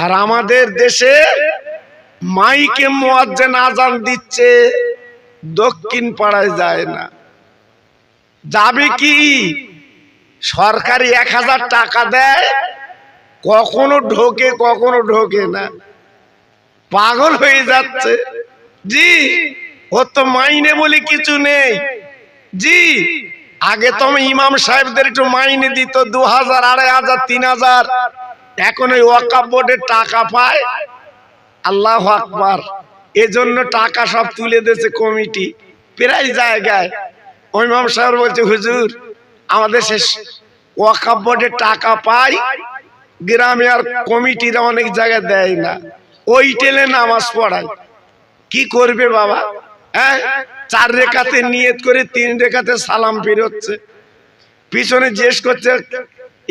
আর আমাদের দেশে মাইকে মুয়াজ্জিন আজান দিচ্ছে, দক্ষিণ পাড়ায় যায় না। যাবে কি? সরকারি 1000 টাকা দেয়, কখনো ঢোকে কখনো ঢোকে না। পাগল হয়ে যাচ্ছে। জি, ও তো মাইনে বলে কিছু নেই। জি, আগে তো ইমাম সাহেবদের একটু মাইনে দিত 2000, 2500, 3000। এখন ওই ওয়াকফ বোর্ডের টাকা পায়। আল্লাহু আকবার। এজন্য টাকা সব তুলে দিয়েছে কমিটি প্রায় জায়গায়। ওই ইমাম সাহেব বলছে, হুজুর আমাদের শেষ ওয়াকফ বোর্ডের টাকা পাই, গ্রামে আর কমিটিরা অনেক জায়গায় দেয় না, ওই টেলে নামাজ পড়ায়। কি করবে বাবা? হ্যাঁ, 4 রেখাতে নিয়ত করে 3 রেখাতে সালাম ফিরচ্ছে। পিছনে জিজ্ঞেস করছে,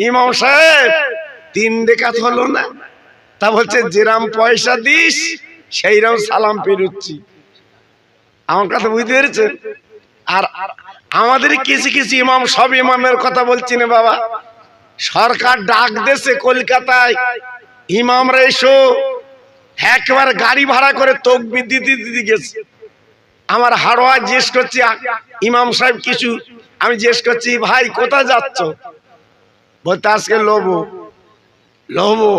ইমাম সাহেব 3 রেখাত হলো না? তা বলছে, যেরাম পয়সা দিস সেইরাম সালাম ফিরুচ্ছি। আমার কথা বুঝতে পেরেছেন? আর আমাদের কিছু কিছু ইমাম, সব ইমামের কথা বলছি না বাবা, সরকার ডাক দেশে কলকাতায়, ইমামরা এসো, একবার গাড়ি ভাড়া করে তাকবীর দিতে দিতে গেছে। আমার হাড়োয়া জিজ্ঞেস করছি, ইমাম সাহেব কিছু, আমি জিজ্ঞেস করছি, ভাই কোথায় যাচ্ছ? বলতে আজকে লোবো। লোবো?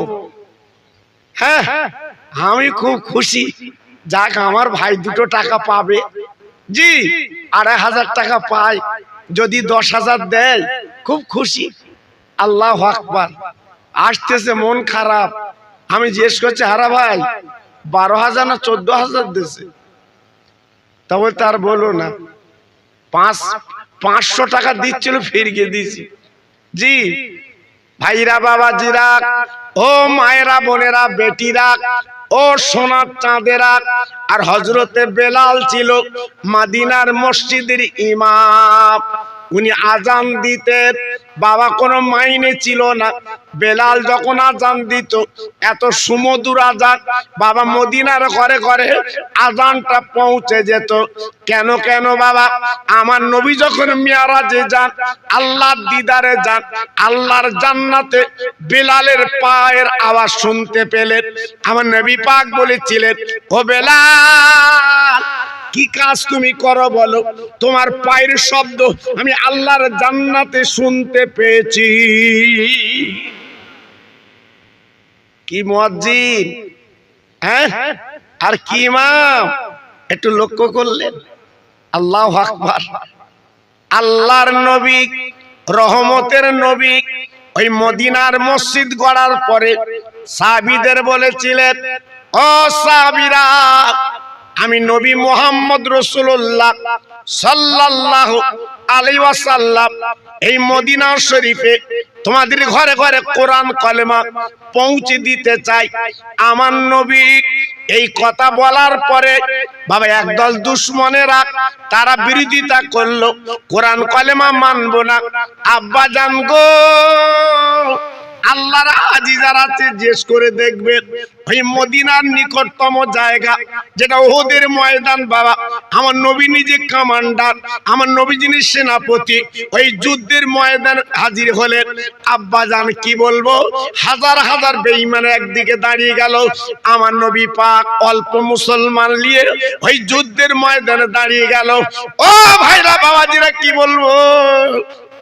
হ্যাঁ, আমি খুব খুশি, যাক আমার ভাই 2 টাকা পাবে। জি, 2500 টাকা পায়, যদি 10,000 দেয় খুব খুশি। আল্লাহু আকবার। আসতেছে মন খারাপ। আমি জিজ্ঞেস করছি, হারা ভাই 12,000 না 14,000 দিয়েছে? তবে তার বলো না, 500 টাকা দিচ্ছিল, ফিরিয়ে দিয়েছি। জি ভাইরা, বাবাজিরা, ও মায়েরা, বোনেরা, বেটিরা, ও সোনার চাঁদেরা, আর হযরতে বেলাল ছিল মদিনার মসজিদের ইমাম। উনি আজান দিতেন, বাবা কোনো মাইনে ছিল না। বেলাল যখন আজান দিত, এত সুমধুর আজান, বাবা মদিনার ঘরে ঘরে আজানটা পৌঁছে যেত। কেন কেন বাবা? আমার নবী যখন মিরাজে যান, আল্লাহর দিদারে যান, আল্লাহর জান্নাতে বেলালের পায়ের আওয়াজ শুনতে পেলেন। আমার নবী পাক বলেছিলেন, ও বেলাল, কি কাজ তুমি করো বলো? তোমার পায়ের শব্দ আমি আল্লাহর জান্নাতে শুনতে পেয়েছি। কি মুয়াজ্জিন, হ্যাঁ, আর কি ইমাম, একটু লক্ষ্য করলেন? আল্লাহু আকবার। আল্লাহর নবী, রহমতের নবী, ওই মদিনার মসজিদ গড়ার পরে সাহাবীদের বলেছিলেন, ও সাহাবীরা, আমি নবী মুহাম্মদ রাসূলুল্লাহ সাল্লাল্লাহু আলাইহি ওয়াসাল্লাম এই মদিনা শরীফে তোমাদের ঘরে ঘরে কোরআন কালেমা পৌঁছে দিতে চাই। আমার নবী এই কথা বলার পরে বাবা একদল দুশমনেরা তারা বিরোধিতা করলো, কোরআন কালেমা মানবো না। আব্বা জান গো, আল্লাহর আজিজার আছে, জিজ্ঞেস করে দেখবেন ওই মদিনার নিকটতম জায়গা যেটা উহুদের ময়দান বাবা, আমার নবী নিজে কমান্ডার, আমার নবী যিনি সেনাপতি, ওই যুদ্ধের ময়দান হাজির হলেন। আব্বা জান কি বলবো, হাজার হাজার বেঈমান একদিকে দাঁড়িয়ে গেল, আমার নবী পাক অল্প মুসলমান নিয়ে ওই যুদ্ধের ময়দানে দাঁড়িয়ে গেল। ও ভাইরা, বাবাজিরা, কি বলবো,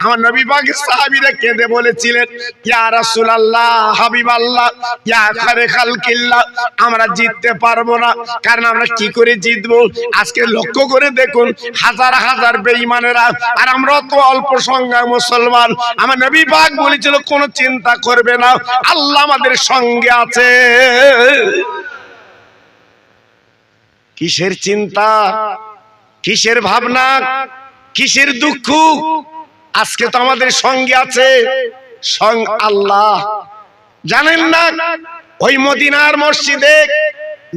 আমার নবী পাকের সাহাবীরা কেঁদে বলেছিলেন, ইয়া রাসূলুল্লাহ, হাবিবাল্লাহ, ইয়া খায়রে খালকিল্লাহ, আমরা জিততে পারবো না। কারণ আমরা কি করে জিতবো? আজকে লক্ষ্য করে দেখুন, হাজার হাজার বেঈমানেরা, আর আমরা তো অল্প সংখ্যক মুসলমান। আমার নবী পাক বলেছিল, কোনো চিন্তা করবে না, আল্লাহ আমাদের সঙ্গে আছে। কিসের চিন্তা, কিসের ভাবনা, কিসের দুঃখ? আজকে তো আমাদের সঙ্গে আছে আল্লাহ। জানেন না, ওই মদিনার মসজিদে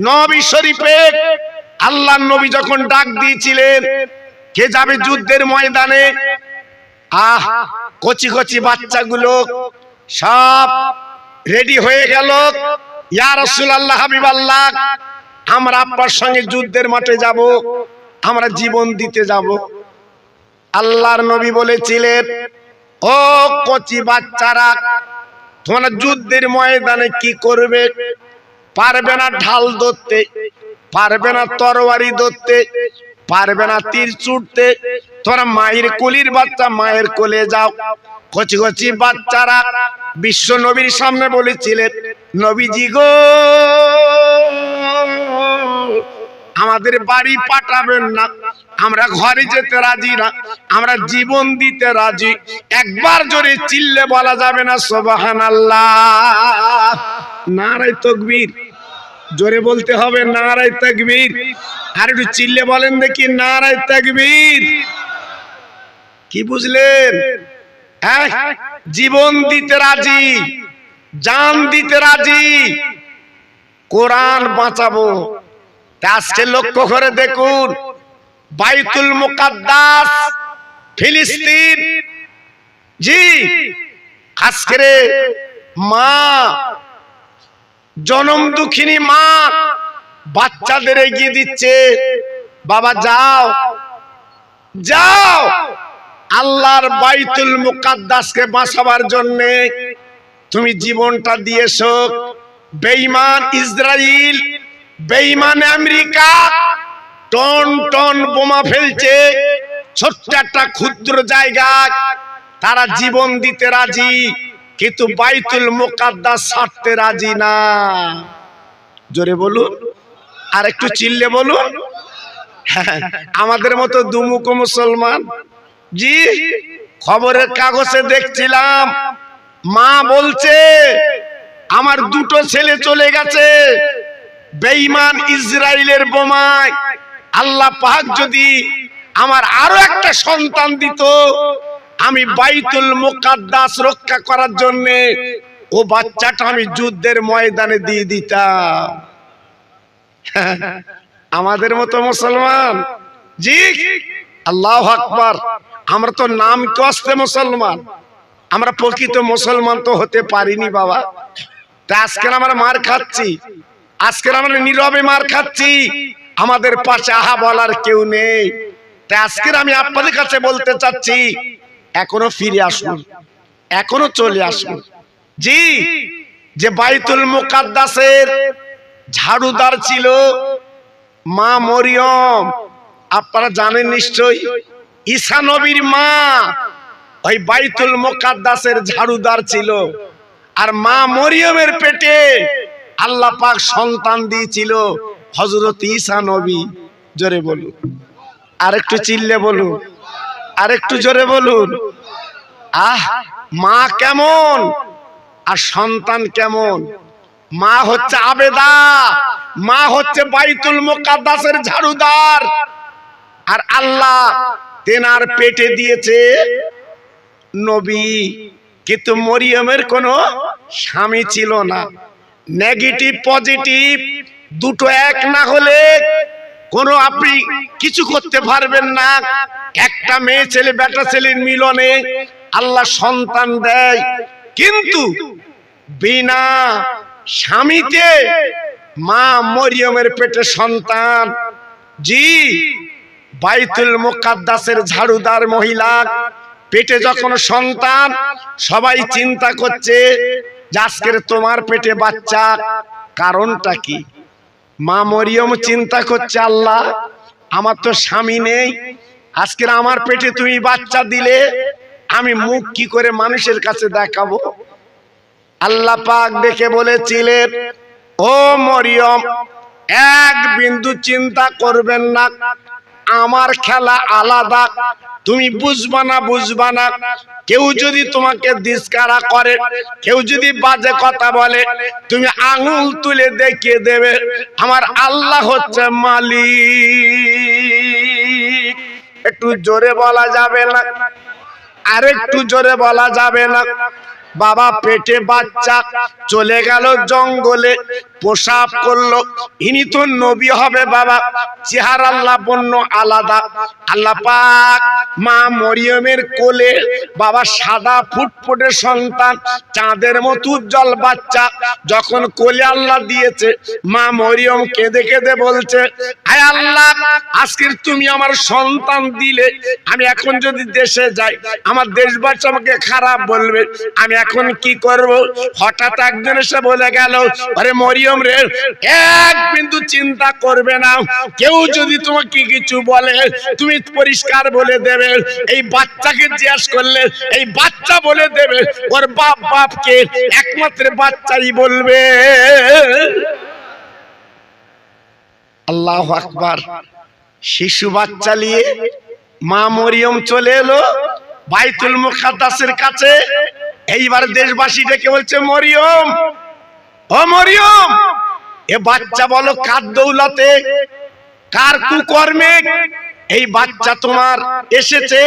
নবী শরীফে আল্লাহর নবী যখন ডাক দিয়েছিলেন, কে যাবে যুদ্ধের ময়দানে, কচি কচি বাচ্চাগুলো সব রেডি হয়ে গেল। ইয়া রাসূলুল্লাহ, হাবিবাল্লাহ, আমরা আপনার সঙ্গে যুদ্ধের মাঠে যাব, আমরা জীবন দিতে যাব। আল্লাহর নবী বলেছিলেন, ও কচি বাচ্চারা, তোমরা যুদ্ধের ময়দানে কি করবে? পারবে না ঢাল ধরতে, পারবে না তরবারি ধরতে, পারবে না তীর ছুটতে। তোমরা মায়ের কোলের বাচ্চা, মায়ের কোলে যাও। কচি কচি বাচ্চারা বিশ্ব নবীর সামনে বলেছিলেন, নবীজি গো, আমাদের বাড়ি পাঠাবেন না, আমরা ঘরে যেতে রাজি না, আমরা জীবন দিতে রাজি। একবার জোরে চিল্লে বলা যাবে না সুবহানাল্লাহ? নারায়ে তাকবীর। জোরে বলতে হবে নারায়ে তাকবীর। আর একটু চিল্লে বলেন দেখি নারায়ে তাকবীর। কি বুঝলেন? হ্যাঁ, জীবন দিতে রাজি, জান দিতে রাজি, কোরআন বাঁচাবো। আজকে লক্ষ্য করে দেখুন, বাইতুল মুকাদ্দাস ফিলিস্তিন, জি, আজকে মা, জনম দুঃখিনী মা বাচ্চাদের এগিয়ে দিচ্ছে, বাবা যাও যাও, আল্লাহর বাইতুল মুকাদ্দাসকে বাঁচাবার জন্য তুমি জীবনটা দিয়েছো। বেঈমান ইসরাইল, বেঈমান আমেরিকা টন টন বোমা ফেলছে ছোট্ট একটা ক্ষুদ্র জায়গায়, তারা জীবন দিতে রাজি, কিন্তু বাইতুল মুকাদ্দাস ছাড়তে রাজি না। জোরে বলুন, আর একটু চিল্লে বলুন। আমাদের মতো দুমুখো মুসলমান, জি, খবরের কাগজে দেখছিলাম, মা বলছে আমার দুটো ছেলে চলে গেছে বেঈমান ইসরাইলের বোমায়। আল্লাহ পাক যদি আমার আরো একটা সন্তান দিত, আমি বাইতুল মুকাদ্দাস রক্ষা করার জন্য ও বাচ্চাটা আমি যুদ্ধের ময়দানে দিয়ে দিতাম। আমাদের মতো মুসলমান, জি, আল্লাহু আকবার। আমরা তো নাম কষ্টে মুসলমান, আমরা প্রকৃত মুসলমান তো হতে পারিনি বাবা। তা আজকে আমরা মার খাচ্ছি, আজকে আমরা নীরবে মার খাচ্ছি, আমাদের পাশে আহা বলার কেউ নেই। তা আজকে আমি আপনাদের কাছে বলতে চাচ্ছি, এখনো ফিরে আসুন, এখনো চলে আসুন। জি, যে বাইতুল মুকাদ্দাসের ঝাড়ুদার ছিল মা মরিয়ম, আপনারা জানেন নিশ্চয়ই, ঈসা নবীর মা ওই বাইতুল মুকাদ্দাসের ঝাড়ুদার ছিল। আর মা মরিয়মের পেটে আল্লাহ পাক সন্তান দিয়েছিল হযরত ঈসা নবী। জোরে বলুন, আরেকটু চিল্লে বলুন, আরেকটু জোরে বলুন। আহ, মা কেমন আর সন্তান কেমন? মা হচ্ছে আবেদা, মা হচ্ছে বাইতুল মুকাদ্দাসের ঝাড়ুদার, আর আল্লাহ তেনার পেটে দিয়েছে নবী। কিন্তু মরিয়মের কোনো স্বামী ছিল না। নেগেটিভ পজিটিভ দুটো এক না হলে কোনো আপনি কিছু করতে পারবেন না। একটা মেয়ে ছেলে বেটা ছেলের মিলনে আল্লাহ সন্তান দেয়, কিন্তু বিনা স্বামীতে মা মরিয়মের পেটে সন্তান। জি, বাইতুল মুকাদ্দাসের ঝাড়ুদার মহিলা পেটে যখন সন্তান, সবাই চিন্তা করছে যে আজকের তোমার পেটে বাচ্চা, কারণটা কি? মা মরিয়ম চিন্তা করছে, আল্লাহ আমার তো স্বামী নেই, আজকের আমার পেটে তুমি বাচ্চা দিলে, আমি মুখ কি করে মানুষের কাছে দেখাবো? আল্লাহ পাক দেখে বলেছিলেন, ও মরিয়ম, এক বিন্দু চিন্তা করবেন না, আমার খেলা আলাদা, তুমি বুঝবা না, বুঝবা না। কেউ যদি তোমাকে দিস্কারা করে, কেউ যদি বাজে কথা বলে, তুমি আঙুল তুলে দেখিয়ে দেবে আমার আল্লাহ হচ্ছে মালিক। একটু জোরে বলা যাবে না? আরেকটু জোরে বলা যাবে না? বাবা পেটে বাচ্চা, চলে গেল জঙ্গলে, প্রসাব করলো, ইনি তো নবী হবে বাবা, চেহারা লাবণ্য আলাদা। আল্লাহ পাক মা মরিয়মের কোলে বাবা সাদা ফুটফুটে সন্তান, চাঁদের মতো উজ্জ্বল বাচ্চা যখন কোলে আল্লাহ দিয়েছে, মা মরিয়ম কেঁদে কেঁদে বলছে, আয় আল্লাহ, আজকের তুমি আমার সন্তান দিলে, আমি এখন যদি দেশে যাই আমার দেশবাসী আমাকে খারাপ বলবে, আমি এখন কি করব? হঠাৎ একজন এসে বলে গেল, আরে মরিয়ম রে, এক বিন্দু চিন্তা করবে না, কেউ যদি তোমাকে কিছু বলে তুমি পরিষ্কার বলে দেবে। এই বাচ্চাকে জিজ্ঞেস করলে এই বাচ্চা বলে দেবে ওর বাপকে, একমাত্র বাচ্চাই বলবে। আল্লাহু আকবার। শিশু বাচ্চা নিয়ে মা মরিয়ম চলে এলো বাইতুল মুকাদ্দাসের কাছে। এইবার দেশবাসী ডেকে বলছে, মরিয়ম, ও মরিয়ম, এ বাচ্চা বলো কার দৌলতে, কার কুকর্মে এই বাচ্চা তোমার এসেছে,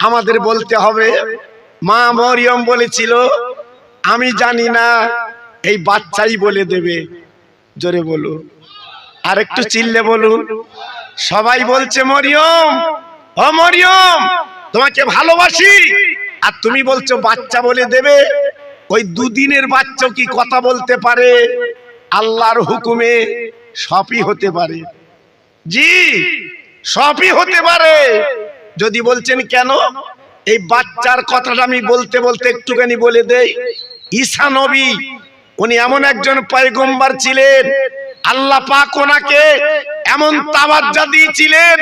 আমাদের বলতে হবে। মা মরিয়ম বলেছিল, আমি জানি না, এই বাচ্চাই বলে দেবে। জোরে বলুন, আর একটু চিল্লে বলুন। সবাই বলছে, মরিয়ম, ও মরিয়ম, তোমাকে ভালোবাসি, আর তুমি বলছো বাচ্চা বলে দেবে। ওই দুদিনের বাচ্চা কি কথা বলতে পারে? আল্লাহর হুকুমে সবই হতে পারে। জি, সবই হতে পারে। যদি বলছেন কেন, এই বাচ্চার কথাটা আমি বলতে বলতে একটুখানি বলে দেই। ঈসা নবী উনি এমন একজন পয়গম্বর ছিলেন, আল্লাহ পাক ওনাকে এমন তাওয়াজ্জা দিয়েছিলেন,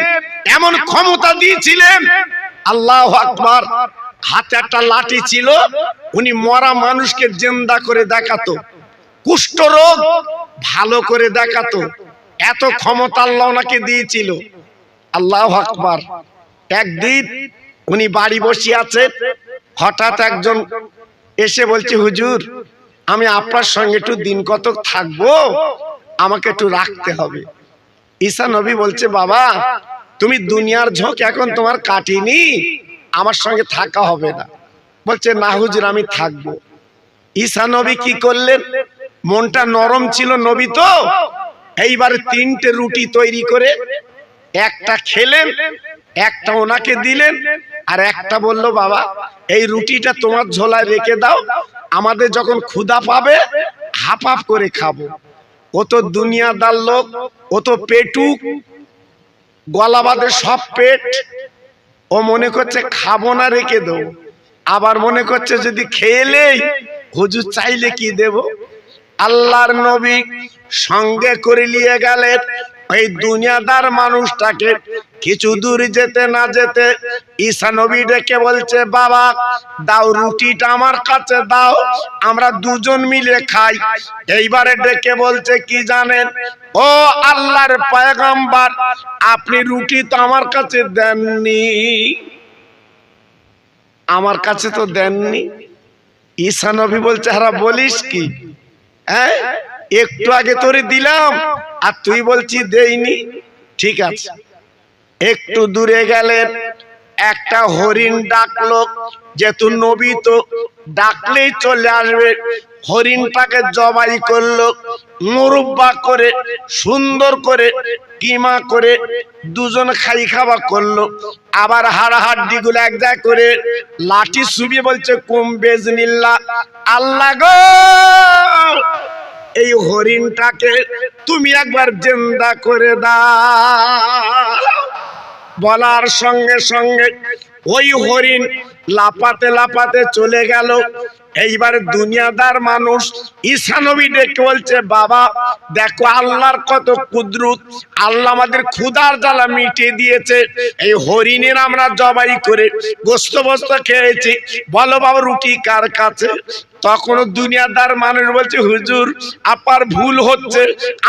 এমন ক্ষমতা দিয়েছিলেন। আল্লাহু আকবার। হাতে একটা লাঠি ছিল, উনি মরা মানুষকে জিন্দা করে দেখাতো, কুষ্ঠ রোগ ভালো করে দেখাতো। এত ক্ষমতা আল্লাহ ওনাকে দিয়েছিল। আল্লাহু আকবার। একদিন উনি বাড়ি বসে আছেন, হঠাৎ একজন এসে বলছে, হুজুর, আমি আপনার সঙ্গে একটু দিন কতক থাকবো, আমাকে একটু রাখতে হবে। ঈসা নবী বলছে, বাবা, তুমি দুনিয়ার ঝোঁক এখন তোমার কাটিনি, আমার সঙ্গে থাকা হবে না। বলছে, না হুজুর, আমি থাকবো। ঈসা নবী কি করলেন? মনটা নরম ছিল নবী তো, এইবারে 3টে রুটি তৈরি করে একটা খেলেন, একটা ওনাকে দিলেন, আর একটা বলল, বাবা, এই রুটিটা তোমার ঝোলায় রেখে দাও, আমাদের যখন ক্ষুধা পাবে হাফ হাফ করে খাবো। ও তো দুনিয়াদার লোক, ও তো পেটুক, গলা বাঁধে সব পেট। ও মনে করছে খাবো না, রেখে দেবো। আবার মনে করছে যদি খেলেই হুজুর চাইলে কি দেব। আল্লাহর নবী সঙ্গে করে নিয়ে গেলেন ওই দুনিয়াদার মানুষটাকে। কিছু দূর যেতে না যেতে ঈসা নবী ডেকে বলছে, বাবা, দাও রুটিটা আমার কাছে দাও, আমরা দুজন মিলে খাই। এইবারে ডেকে বলছে, কি জানেন, ও আল্লাহর পয়গম্বর, আপনি রুটি তো আমার কাছে দেননি, আমার কাছে তো দেননি। ঈসা নবী বলছে, হারা বলিস কি, হ্যাঁ, একটু আগে তোরে দিলাম আর তুই বলছি দেইনি। ঠিক আছে। একটু দূরে গেলেন, একটা হরিণ ডাকলো, যেহেতু নবী তো ডাকলেই চলে আসবে। হরিণটাকে জবাই করলো, মুরব্বা করে সুন্দর করে কিমা করে দুজন খাওয়া করলো। আবার হাড়-হাড্ডি গুলো এক জায়গায় করে লাঠি চুবিয়ে বলছে, কুম বেজনিল্লাহ, আল্লাহ গো, এই হরিণটাকে তুমি একবার জিন্দা করে দাও। বলার সঙ্গে সঙ্গে ওই হরিণ লাপাতে লাপাতে চলে গেল। এইবার দুনিয়াদার মানুষ ঈসা নবী ডেকে বলছে, বাবা, দেখো আল্লাহর কত কুদরত, আল্লাহ আমাদের ক্ষুধার জ্বালা মিটিয়ে দিয়েছে। এই হরিণের আমরা জবাই করে গোস্ত বস্ত খেয়েছি, বলো বাবা রুটি কার কাছে? তখন দুনিয়াদার মানুষ বলছে, হুজুর, আপনার ভুল হচ্ছে,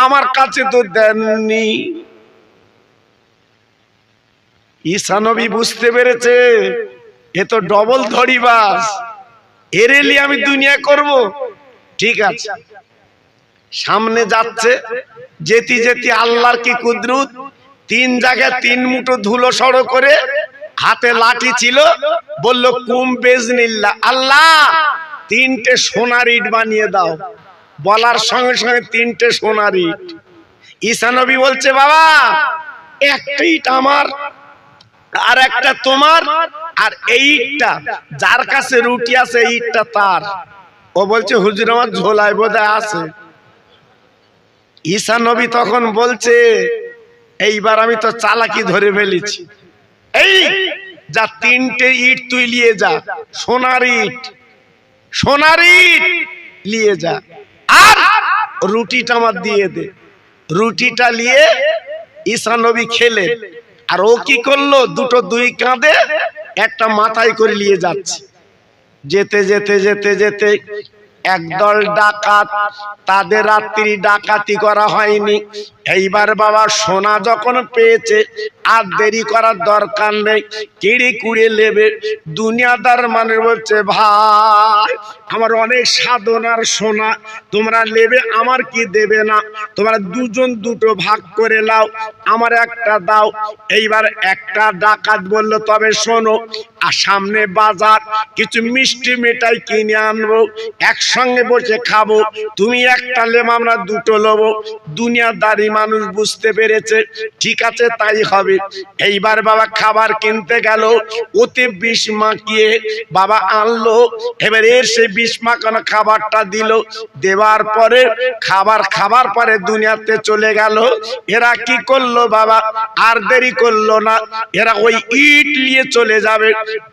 আমার কাছে তো দেননি। ঈসা নবী বুঝতে পেরেছে, এ তো ডবল ধড়িবাজ, এর এলি আমি দুনিয়া করব। ঠিক আছে, সামনে যাচ্ছে, যেতে যেতে আল্লাহর কি কুদরত, 3 জায়গায় 3 মুঠো ধুলো সড়ো করে, হাতে লাঠি ছিল, বলল, কুম বেজনিল্লাহ, আল্লাহ 3টে সোনার ইট বানিয়ে দাও। বলার সঙ্গে সঙ্গে 3টে সোনার ইট। ঈসা নবী বলছে, বাবা, একটা ইট আমার আর একটা তোমার, আর এই ইটটা যার কাছে রুটি আছে এই ইটটা তার। ও বলছে, হুজুর, আমার ঝোলায় বোধহয় আছে। ঈসা নবী তখন বলছে, এইবার আমি তো চালাকি ধরে ফেলেছি, এই যা 3টে ইট তুই নিয়ে যা, সোনার ইট। সোনারি নিয়ে যা, আর রুটিটা আমার দিয়ে দে। রুটিটা নিয়ে ঈসা নবী খেলেন। আর ও কি করলো, দুটো দুই কাঁধে একটা মাথায় করে নিয়ে যাচ্ছে। যেতে যেতে যেতে যেতে একদল ডাকাত, তাদের রাত্রি ডাকাতি করা হয়নি। এইবার বাবা সোনা যখন পেয়েছে আর দেরি করার দরকার নেই, কিড়ি কুড়ে নেবে। দুনিয়াদার মানে বলছে, ভাই আমার অনেক সাধনার সোনা, তোমরা নেবে, আমার কি দেবে না? তোমরা দুজন দুটো ভাগ করে নাও, আমার একটা দাও। এইবার একটা ডাকাত বলল, তবে শোনো, আর সামনে বাজার, কিছু মিষ্টি মিঠাই কিনে আনবো, একসঙ্গে বসে খাবো। তুমি একটা লেম, আমরা দুটো নেবো। দুনিয়াদারি মানুষ বুঝতে পেরেছে, ঠিক আছে তাই হবে। এইবার বাবা খাবার কিনতে গেল, ওতে বিষ মাখিয়ে বাবা আনলো। এবার এর সেই বিষ মাখানো খাবারটা দিল। দেওয়ার পরে খাবার পরে দুনিয়াতে চলে গেল। এরা কি করলো বাবা, আর দেরি করলো না, এরা ওই ইট নিয়ে চলে যাবে।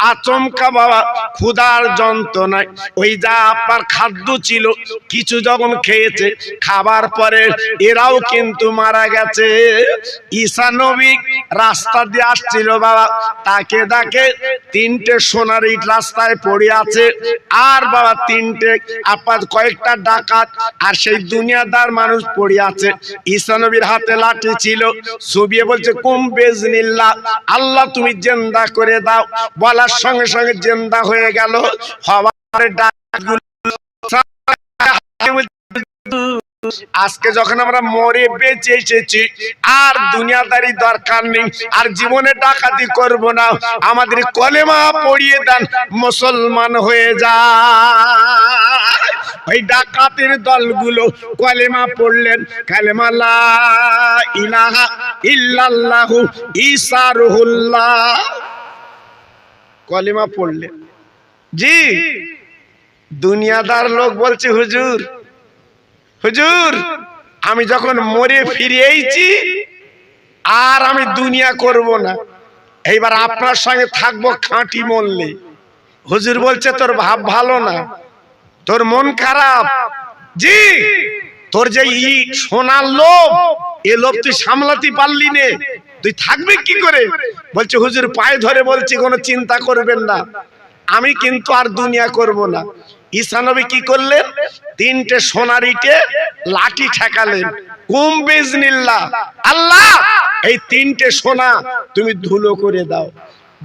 আচমকা বাবা ক্ষুধার যন্ত্রণায় ওই যা আপনার খাদ্য ছিল কিছু যখন খেয়েছে, খাবার পরে এরাও কিন্তু মারা গেছে। ঈসা নবী রাস্তা দিয়ে আসছিল বাবা, তাকে দেখে তিনটে সোনার ইট রাস্তায় পড়ে আছে। আর বাবা তিনটে আপনার কয়েকটা ডাকাত আর সেই দুনিয়াদার মানুষ পড়ে আছে। ঈসা নবীর হাতে লাঠি ছিল, সুবিয়ে বলছে, কুম বেজনিল্লাহ, আল্লাহ তুমি জিন্দা করে দাও। বলার সঙ্গে সঙ্গে জিন্দা হয়ে গেল। হওয়ার ডাকগুলো আজকে যখন আমরা মরে বেঁচে এসেছি, আর দুনিয়াদারি দরকার নেই, আর জীবনে ডাকাতি করব না, আমাদের কলেমা পড়িয়ে দেন, মুসলমান হয়ে যায়। ওই ডাকাতের দলগুলো কলেমা পড়লেন, কালেমা লা ইলাহা ইল্লাল্লাহু ঈসা রুহুল্লাহ, কলেমা পড়লেন। জি, দুনিয়াদার লোক বলছে, হুজুর হুজুর আমি যখন মরে ফিরে এসেছি আর আমি দুনিয়া করব না, এইবার আপনার সঙ্গে থাকবো খাঁটি মরলে। হুজুর বলছে, তোর ভাব ভালো না, তোর মন খারাপ। জি, তোর যে ইট সোনার লোভ, এ লোভ তুই সামলাতে পারলি নে, তুই থাকবি কি করে? বলছে, হুজুর পায়ে ধরে বলছি, কোনো চিন্তা করবেন না, আমি কিন্তু আর দুনিয়া করব না। ঈসা নবী কি করলেন, তিনটে সোনার ইটে লাঠি ঠেকালেন, কুম বিজনিল্লাহ, আল্লাহ এই তিনটে সোনা তুমি ধুলো করে দাও।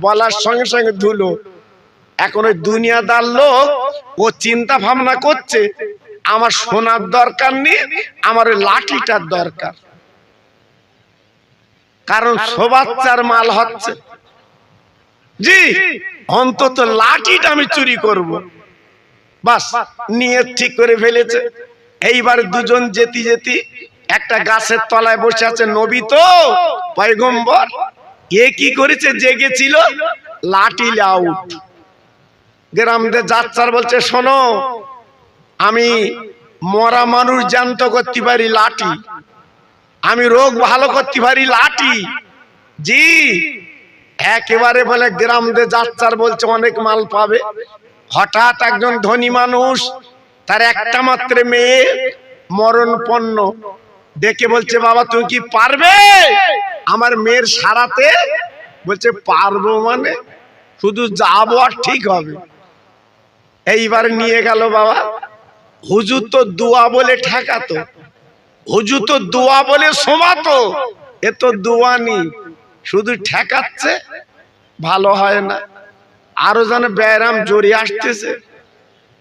বলার সঙ্গে সঙ্গে ধুলো। এখন ওই দুনিয়াদার লোক ও চিন্তা ভাবনা করছে, আমার সোনার দরকার নেই, আমার ওই লাঠিটার দরকার, কারণ সবাচ্চার মাল হচ্ছে। জি, অন্তত লাঠিটা আমি চুরি করব। বাস নিয়ত ঠিক করে ফেলেছে। এইবার দুজন যেতে যেতে একটা গাছের তলায় বসে আছে। নবী তো পয়গম্বর, এ কি করেছে, জেগেছিল, লাঠি আউট। গ্রামদের যাচ্ছার বলছে, শোনো, আমি মরা মানুষ জ্যান্ত করতে পারি লাঠি, আমি রোগ ভালো করতে পারি লাঠি। জি, একেবারে বলে গ্রামদের যাচ্ছার বলছে অনেক মাল পাবে। হঠাৎ একজন ধনী মানুষ, তার একটা মাত্র মেয়ে মরণপন্ন, দেখে বলছে, বাবা তুমি কি পারবে আমার মেয়ের সারাতে? বলছে, পারবো মানে শুধু যাবো আর ঠিক হবে। এইবার নিয়ে গেল বাবা। হুজুর তো দোয়া বলে ঠেকাতো, হুজুর তো দোয়া বলে শোমাতো, এ তো দোয়া নেই, শুধু ঠেকাচ্ছে, ভালো হয় না। আরো যেন ব্যায়াম জড়িয়ে আসতেছে।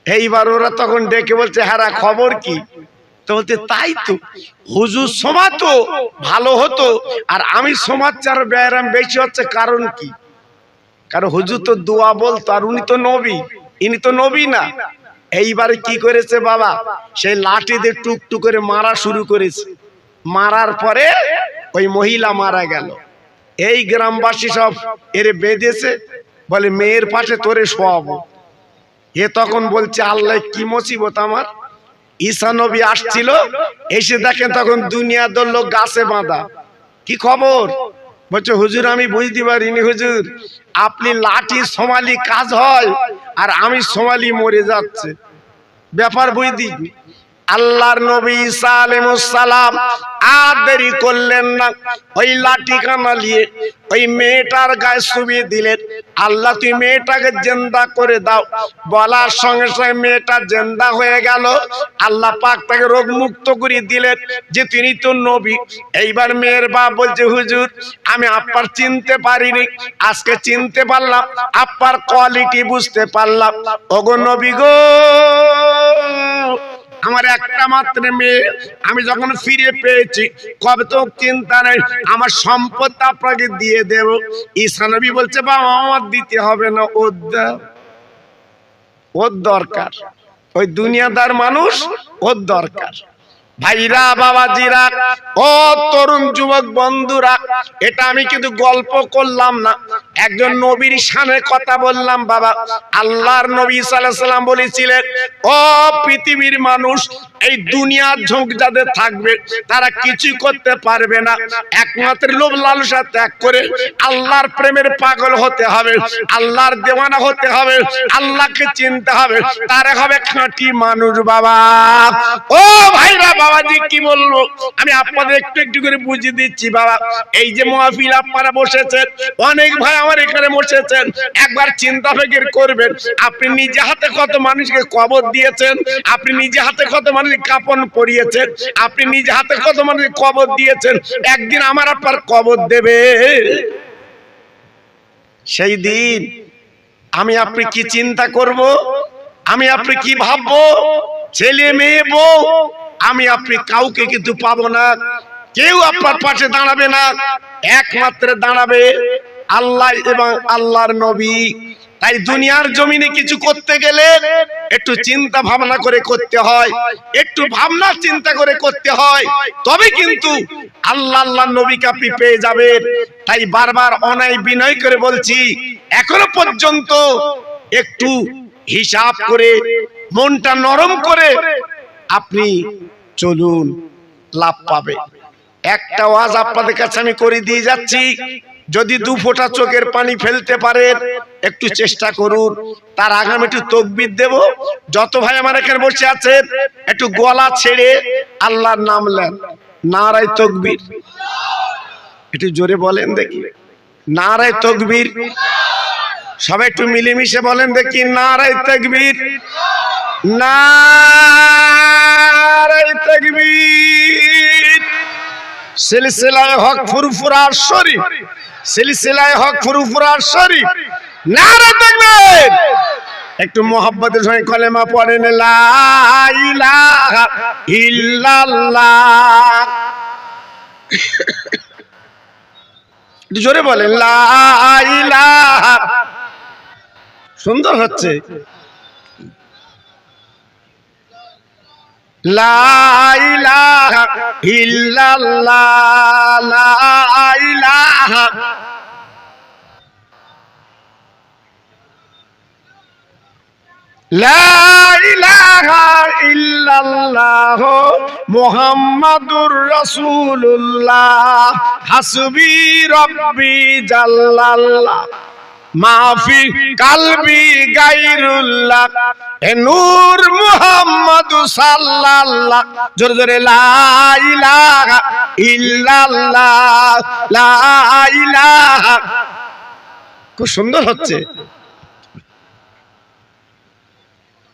এইবার ওরা তখন ডেকে বলছে, হ্যাঁ খবর কি? তো বলতে, তাই তো হুজুর শোমাতো ভালো হতো, আর আমি শোমাচ্ছি আর ব্যায়াম বেশি হচ্ছে, কারণ কি? কারণ হুজুর তো দোয়া বলতো, আর উনি তো নবী, ইনি তো নবী না। এইবারে কি করেছে বাবা, সেই লাঠি দিয়ে টুকটুক করে মারা শুরু করেছে। মারার পরে ওই মহিলা মারা গেল। এই গ্রামবাসী সব এরে বেঁধেছে, বলে মেয়ের পাশে তোরে শোয়াবো। এ তখন বলছে, আল্লাহ কি মুসিবত আমার। ঈসা নবী আসছিল, এসে দেখেন তখন দুনিয়ার লোক গাছে বাঁধা। কি খবর? বলছে, হুজুর আমি বুঝতে পারিনি হুজুর, আপনি লাঠি সমালি কাজ হয়, আর আমি সোমালি মরে যাচ্ছে, ব্যাপার বুঝি। আল্লাহর নবী ঈসা আলাইহিস সালাম আর দেরি করলেন না, ওই লাঠি কানা নিয়ে ওই মেয়েটার গায়ে চুবিয়ে দিলেন, আল্লাহ তুমি মেয়েটাকে জিন্দা করে দাও। বলার সঙ্গে সঙ্গে মেয়েটা জিন্দা হয়ে গেল। আল্লাহ পাক তাকে রোগ মুক্ত করে দিলেন যে তিনি তো নবী। এইবার মেয়ের বাপ বলছে, হুজুর আমি আপনার চিনতে পারিনি, আজকে চিনতে পারলাম, আপনার কোয়ালিটি বুঝতে পারলাম। ওগো নবী গো, আমার একটা মাত্র মেয়ে, আমি যখন ফিরে পেয়েছি কবে তো চিন্তা নেই, আমার সম্পদ আপনাকে দিয়ে দেব। ঈসা নবী বলছে, বাবা আমার দিতে হবে না, ওর দরকার, ওই দুনিয়াদার মানুষ, ওর দরকার। ভাইরা বাবাজিরা ও তরুণ যুবক বন্ধুরা, এটা আমি কিন্তু গল্প করলাম না, একজন নবীর শানে কথা বললাম। বাবা আল্লাহর নবী সাল্লাল্লাহু আলাইহি সাল্লাম বলেছিলেন, ও পৃথিবীর মানুষ, এই দুনিয়ার ঝোঁক যাদের থাকবে তারা কিছু করতে পারবে না, একমাত্র লোভ লালসা ত্যাগ করে আল্লাহর প্রেমের পাগল হতে হবে, আল্লাহর দেওয়ানা হতে হবে, আল্লাহকে চিনতে হবে, তারা হবে খাঁটি মানুষ। বাবা ও ভাইরা বাবাজি, কি বলবো আমি আপনাদের একটু একটু করে বুঝিয়ে দিচ্ছি। বাবা এই যে মাহফিল আপনারা বসেছেন, অনেক ভাই আমার এখানে বসেছেন, একবার চিন্তা ফিকির করবেন, আপনি নিজে হাতে কত মানুষকে কবর দিয়েছেন, আপনি নিজে হাতে কত মানুষকে কাফন পরিয়েছেন, আপনি নিজে হাতে কত মানুষকে কবর দিয়েছেন। একদিন আমার আপনার কবর দেবে, সেই দিন আমি আপনি কি চিন্তা করব, আমি আপনি কি ভাববো, ছেলে মেয়ে বউ, আমি আপনি কাউকে কিন্তু পাবো না, কেউ আপনার পাশে দাঁড়াবে না, একমাত্র দাঁড়াবে আল্লাহ এবং আল্লাহর নবী। তাই দুনিয়ার জমিনে কিছু করতে গেলে একটু চিন্তা ভাবনা করে করতে হয়, একটু ভাবনা চিন্তা করে করতে হয়, তবে কিন্তু আল্লাহ আল্লাহর নবীকে আপনি পেয়ে যাবেন। তাই বারবার অনাই বিনয় করে বলছি, এখনো পর্যন্ত একটু হিসাব করে মনটা নরম করে আপনি চলুন, লাভ পাবে। একটা ওয়াজ আপনাদের কাছে আমি করে দিয়ে যাচ্ছি, যদি দু ফোঁটা চোখের পানি ফেলতে পারেন একটু চেষ্টা করুন। তার আগে আমি একটু তাকবীর দেব। যত ভাই আমার এখানে বসে আছেন একটু গলা ছেড়ে আল্লাহর নাম নেন, নারায়ে তাকবীর, একটু জোরে বলেন দেখি, নারায়ে তাকবীর। সবাই একটু মিলেমিশে বলেন দেখি, নারায়ে তাকবীর, নারায়ে তাকবীর। সিলসিলায়ে হক ফুরফুরা শরীফ, সিলসিলায়ে হক ফুরফুরা শরীফ, নারায়ে তাকবীর। একটু মোহাব্বতের সঙ্গে কলেমা পড়েন, লা ইলাহা ইল্লাল্লাহ। একটু জোরে বলেন, লা ইলাহা। সুন্দর হচ্ছে, লা ইলাহা ইল্লাল্লাহ, লা ইলাহা। লা ইলাহা ইল্লাল্লাহ মুহাম্মাদুর রাসূলুল্লাহ, হাসবি রাব্বি জাল্লাল্লাহ, মাফি কালবি গায়রুল্লাহ, এ নূর মুহাম্মদ সাল্লাল্লাহ। জোরে জোরে, লা ইলাহা ইল্লাল্লাহ, লা ইলাহা। খুব সুন্দর হচ্ছে,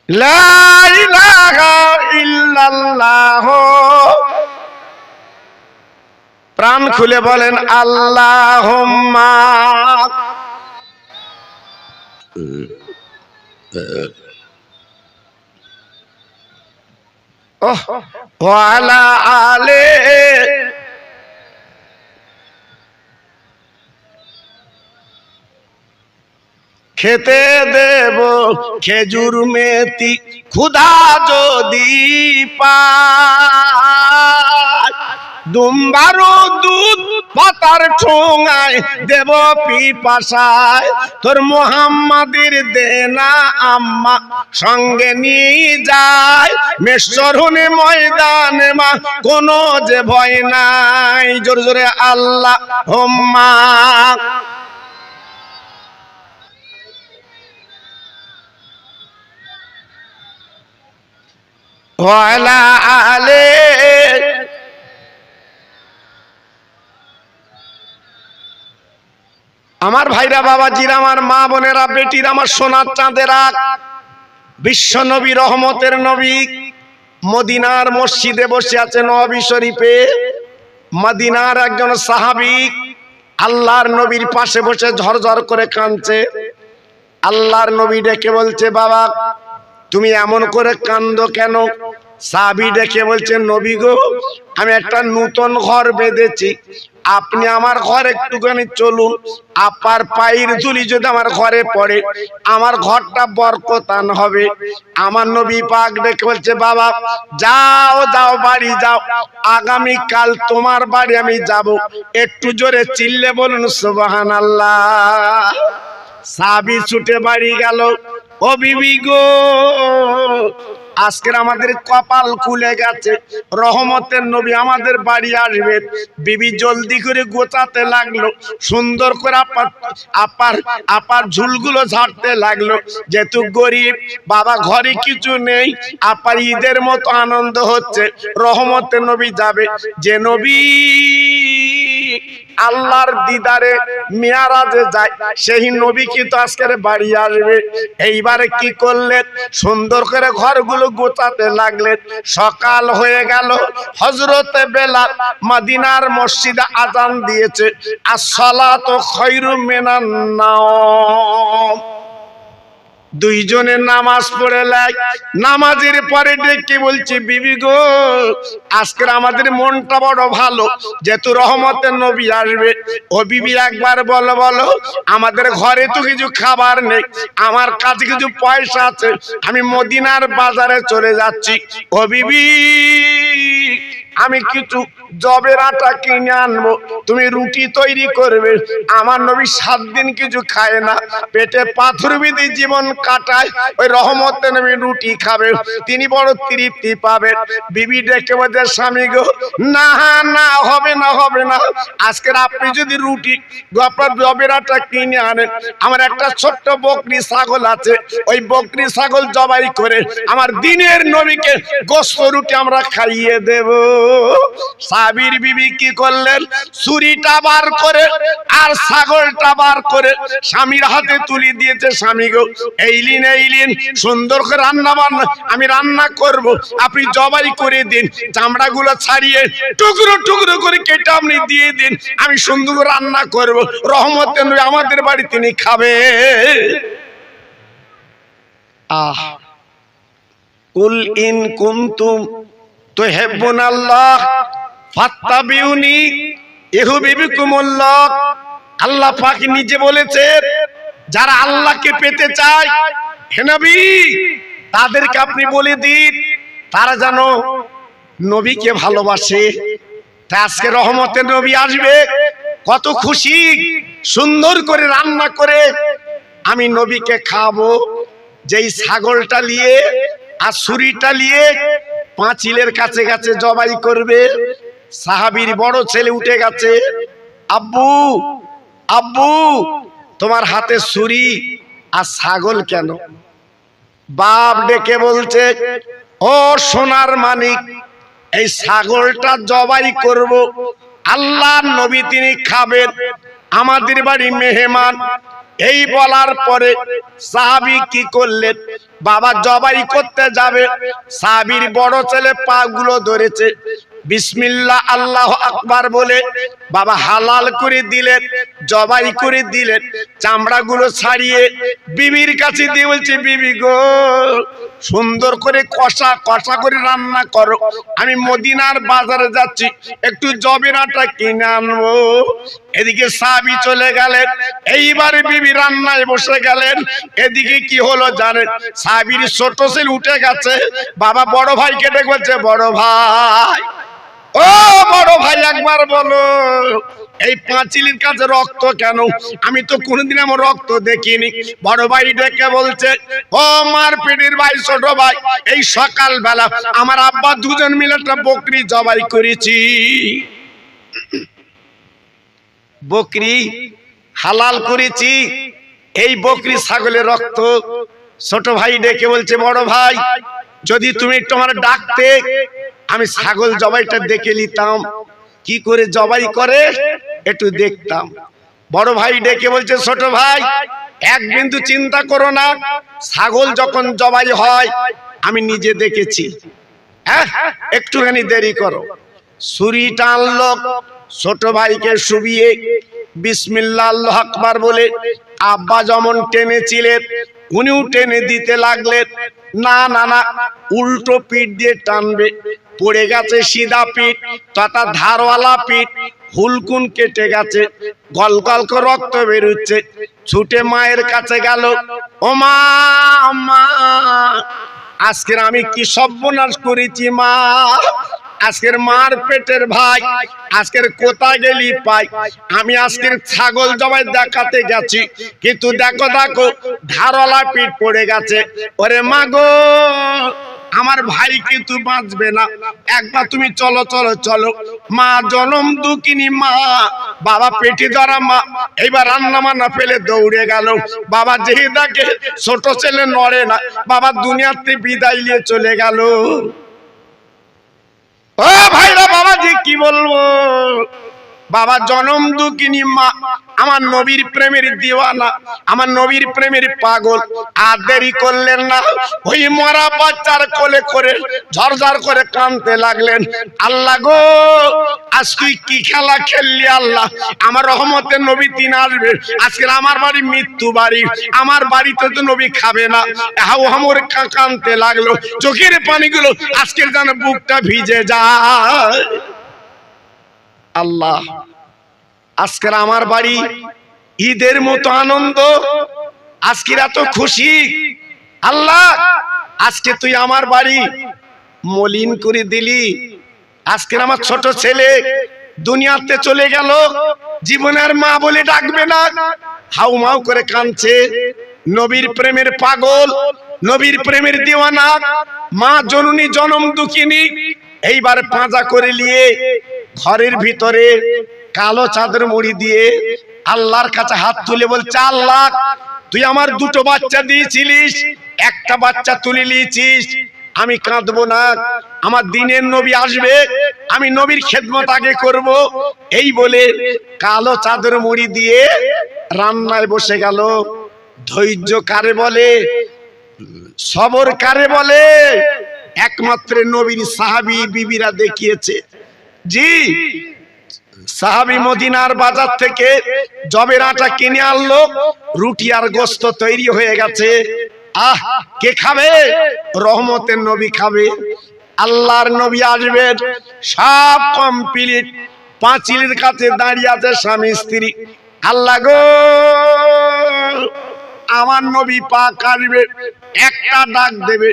লা ইলাহা ইল্লাল্লাহ। প্রাণ খুলে বলেন আল্লাহুম্মা ওয়া আলা আলে। খেতে দেব খেজুর মেথি ক্ষুধা যদি পাই, দুম্বারো দুধ পাতার ঠোঙায় দেব পিপাসায়, তোর মুহাম্মাদের দেনা আম্মা সঙ্গে নিয়ে যায়, মেশরুনে ময়দানে মা কোনো যে ভয় নাই। জোরে জোরে আল্লাহুম্মা। ওয়ালা আলে আমার ভাইরা বাবাজিরা আমার মা বোনেরা বেটির আমার সোনার চাঁদেরা বিশ্ব নবী রহমতের নবী মদিনার মসজিদে বসে আছেন নবী শরীফে মদিনার একজন সাহাবী আল্লাহর নবীর পাশে বসে ঝরঝর করে কাঁদছে আল্লাহর নবী ডেকে বলছে বাবা তুমি এমন করে কাঁদো কেন সাহাবী ডেকে বলছে নবী গো আমি একটা নতুন ঘর বেঁধেছি আপনি আমার ঘর একটুখানি চলুন আপার পায়ের ধুলি যদি আমার ঘরে পড়ে আমার ঘরটা বরকতান হবে আমার নবী পাক ডেকে বলছে বাবা যাও যাও বাড়ি যাও আগামী কাল তোমার বাড়ি আমি যাব একটু জোরে চিল্লে বলুন সুবহানাল্লাহ সাহাবী ছুটে বাড়ি গেল ও বিবি গো আজকের আমাদের কপাল খুলে গেছে রহমতের নবী আমাদের বাড়ি আসবে বিবি জলদি করে গোছাতে লাগলো সুন্দর করে আপার ঝুলগুলো ঝাড়তে লাগলো যেহেতু গরিব বাবা ঘরে কিছু নেই আপার ঈদের মতো আনন্দ হচ্ছে রহমতের নবী যাবে যে নবী আল্লাহর দিদারে মিয়ারাজে যায় সেই নবী কি তো আজকের বাড়ি আসবে এইবারে কি করলেন সুন্দর করে ঘরগুলো গোছাতে লাগলেন সকাল হয়ে গেল হযরতে বেলাল মদিনার মসজিদে আযান দিয়েছে আসসালাতু খায়রুম মিনান নাওম দুইজনে নামাজ পড়ে নামাজের পরে ডেকে বলছি বিবি গো আজকের আমাদের মনটা বড় ভালো যেহেতু রহমতের নবী আসবে ও বিবি একবার বলো বলো আমাদের ঘরে তো কিছু খাবার নেই আমার কাছে কিছু পয়সা আছে আমি মদিনার বাজারে চলে যাচ্ছি ও বিবি আমি কিছু জবের আটা কিনে আনবো তুমি রুটি তৈরি করবে আমার নবী 7 দিন কিছু খায় না পেটে পাথর বিধি জীবন কাটায় ওই রহমতের নবী রুটি খাবে তিনি বড় তৃপ্তি পাবে বিবি ডেকে বলছে স্বামী গো না না হবে না হবে না আজকে আপনি যদি রুটি আপনার জবের আটা কিনে আনেন আমার একটা ছোট্ট বকরি ছাগল আছে ওই বকরি ছাগল জবাই করে আমার দিনের নবীকে গোশত রুটি আমরা খাইয়ে দেব সাহাবীর বিবি কি করলেন ছুরিটা বার করে আর ছাগলটা বার করে স্বামীর হাতে তুলে দিয়েছে স্বামী গো এইলিন সুন্দর করে রান্না বান্না আমি রান্না করব আপনি জবাই করে দিন চামড়াগুলো ছাড়িয়ে টুকরো টুকরো করে কেটে আপনি দিয়ে দিন আমি সুন্দর করে রান্না করব রহমতের নবী আমাদের বাড়ি তিনি খাবে আহ কুল ইন কুনতুম তুহিব্বুনাল্লাহ ফাত্তাবিউনি ইউহিব্বুকুমুল্লাহ আল্লাহ পাক নিজে বলেছেন যারা আল্লাহকে পেতে চায় হে নবী তাদেরকে আপনি বলে দিন তারা যেন নবীকে ভালোবাসে আজকে রহমতের নবী আসবে কত খুশি সুন্দর করে রান্না করে আমি নবীকে খাবো যেই ছাগলটা নিয়ে আর ছুরিটা নিয়ে পাঁচিলের কাছে কাছে জবাই করবে সাহাবীর বড় ছেলে উঠে গেছে আব্বু আব্বু তোমার হাতে ছুরি আর ছাগল কেন বাপ ডেকে বলছে ও সোনার মানিক এই ছাগলটা জবাই করব আল্লাহর নবী তিনি খাবেন আমাদের বাড়ি মেহমান এই বলার পরে সাহাবী কি করলেন বাবা জবাই করতে যাবে সাহাবীর বড় ছেলে পা গুলো ধরেছে বিসমিল্লাহ আল্লাহু আকবার বলে বাবা হালাল করে দিলেন জবাই করে দিলেন চামড়াগুলো ছাড়িয়ে বিবির কাছে দিয়ে বলছে বিবি গো সুন্দর করে কষা কষা করে রান্না করো আমি মদিনার বাজারে যাচ্ছি একটু জবের আটা কিনে আনবো এদিকে সাহাবী চলে গেলেন এইবারে বিবি রান্নায় বসে গেলেন এদিকে কি হলো জানেন সাহাবীর ছোট ছেলে উঠে গেছে বাবা বড় ভাইকে ডেকে বলছে বড় ভাই ও বড় ভাই একবার বলো এই পাঁচিলের কাছে রক্ত কেন আমি তো কোনোদিন আমার রক্ত দেখিনি বড় ভাই ডেকে বলছে ও মার পেটের ভাই ছোট ভাই এই সকাল বেলা আমার আব্বা দুজন মিলে একটা বকরি জবাই করেছি বকরি হালাল করেছি এই বকরি ছাগলের রক্ত ছোট ভাই ডেকে বলছে বড় ভাই যদি তুমি তোমার ডাকতে আমি ছাগল জবাইটা দেখে নিতাম, কি করে জবাই করে একটু দেখতাম। বড় ভাই ডেকে বলছে, ছোট ভাই এক বিন্দু চিন্তা করো না, ছাগল যখন জবাই হয় আমি নিজে দেখেছি, হ্যাঁ একটুখানি দেরি করো। ছুরিটা আনলো, ছোট ভাইকে শুবিয়ে বিসমিল্লাহ আল্লাহু আকবার বলে আব্বা যেমন টেনেছিলেন উনিও টেনে দিতে লাগলেন। না না না, উল্টো পিঠ দিয়ে টানবে, পড়ে গেছে সিধা পিঠ, তথা ধারওয়ালা পিঠ, হুলকুন কেটে গেছে, গল গল করে রক্ত বেরোচ্ছে। ছুটে মায়ের কাছে গেল, ও মা, মা আজকের আমি কি সর্বনাশ করেছি মা, আজকের মার পেটের ভাই, আজকের কোথায় গেলি পাই, আমি আজকের ছাগল জবাই দেখাতে গেছি, কিন্তু দেখো দেখো ধারওয়ালা পিঠ পড়ে গেছে। ওরে মা গো, আমার ভাই কিন্তু বাঁচবে না, একবার তুমি চলো চলো চলো। মা জনম দুঃখিনী মা, বাবা পেটে ধরা মা, এইবার রান্না মান্না ফেলে দৌড়ে গেল। বাবা যেই দেখে ছোট ছেলে নড়ে না, বাবা দুনিয়াতে বিদায় নিয়ে চলে গেল। ও ভাইরা, বাবা জি কি বলবো, বাবা জনম দুঃখিনী মা, আমার নবীর প্রেমের দিওয়ানা, আমার নবীর প্রেমের পাগল। আর দেরি করলেন না, ওই মরা বাচ্চার কোলে করে ঝরঝর করে কাঁদতে লাগলেন। আল্লাহ গো, আজ তুই কি খেলা খেললি আল্লাহ, আমার রহমতের নবী দিন আসবে, আজকের আমার বাড়ি মৃত্যু বাড়ি, আমার বাড়িতে তো নবী খাবে না। হাউ হামরে কাঁদতে লাগলো, চোখের পানিগুলো আজকের যেন বুকটা ভিজে যায়। আল্লাহ, আজকের আমার বাড়ি ঈদের মতো আনন্দ, আজকের এত খুশি। আল্লাহ, আজকে তুই আমার বাড়ি মলিন করে দিলি, আজকের আমার ছোট ছেলে দুনিয়াতে চলে গেল, জীবনের মা বলে ডাকবে না, হাউ মাউ করে কাঁদছে। নবীর প্রেমের পাগল, নবীর প্রেমের দিওয়ানা মা জননী জনম দুঃখিনী এইবার পাঁজা করে নিয়ে ঘরের ভিতরে কালো চাদর মুড়ি দিয়ে আল্লাহর কাছে হাত তুলে বলছে, আল্লাহ তুই আমার দুটো বাচ্চা দিয়েছিলিস, একটা বাচ্চা তুলে নিয়েছিস, আমি কাঁদবো না, আমার দিনের নবী আসবে, আমি নবীর খেদমত আগে করব। এই বলে কালো চাদর মুড়ি দিয়ে রান্নায় বসে গেল। ধৈর্য কারে বলে, সবর কারে বলে, একমাত্র নবীর সাহাবী বিবিরা দেখিয়েছে। জি, সাহাবী মদিনার বাজার থেকে জবের আটা কিনে আনলো, রুটি আর গোস্ত তৈরি হয়ে গেছে। আহ, কে খাবে? রহমতের নবী খাবে, আল্লাহর নবী আসবেন। সব কমপ্লিট, পাঁচিলের কাছে দাঁড়িয়ে আছে স্বামী স্ত্রী। আল্লাহ গো, আমার নবী পাক আসবে, একটা ডাক দেবে,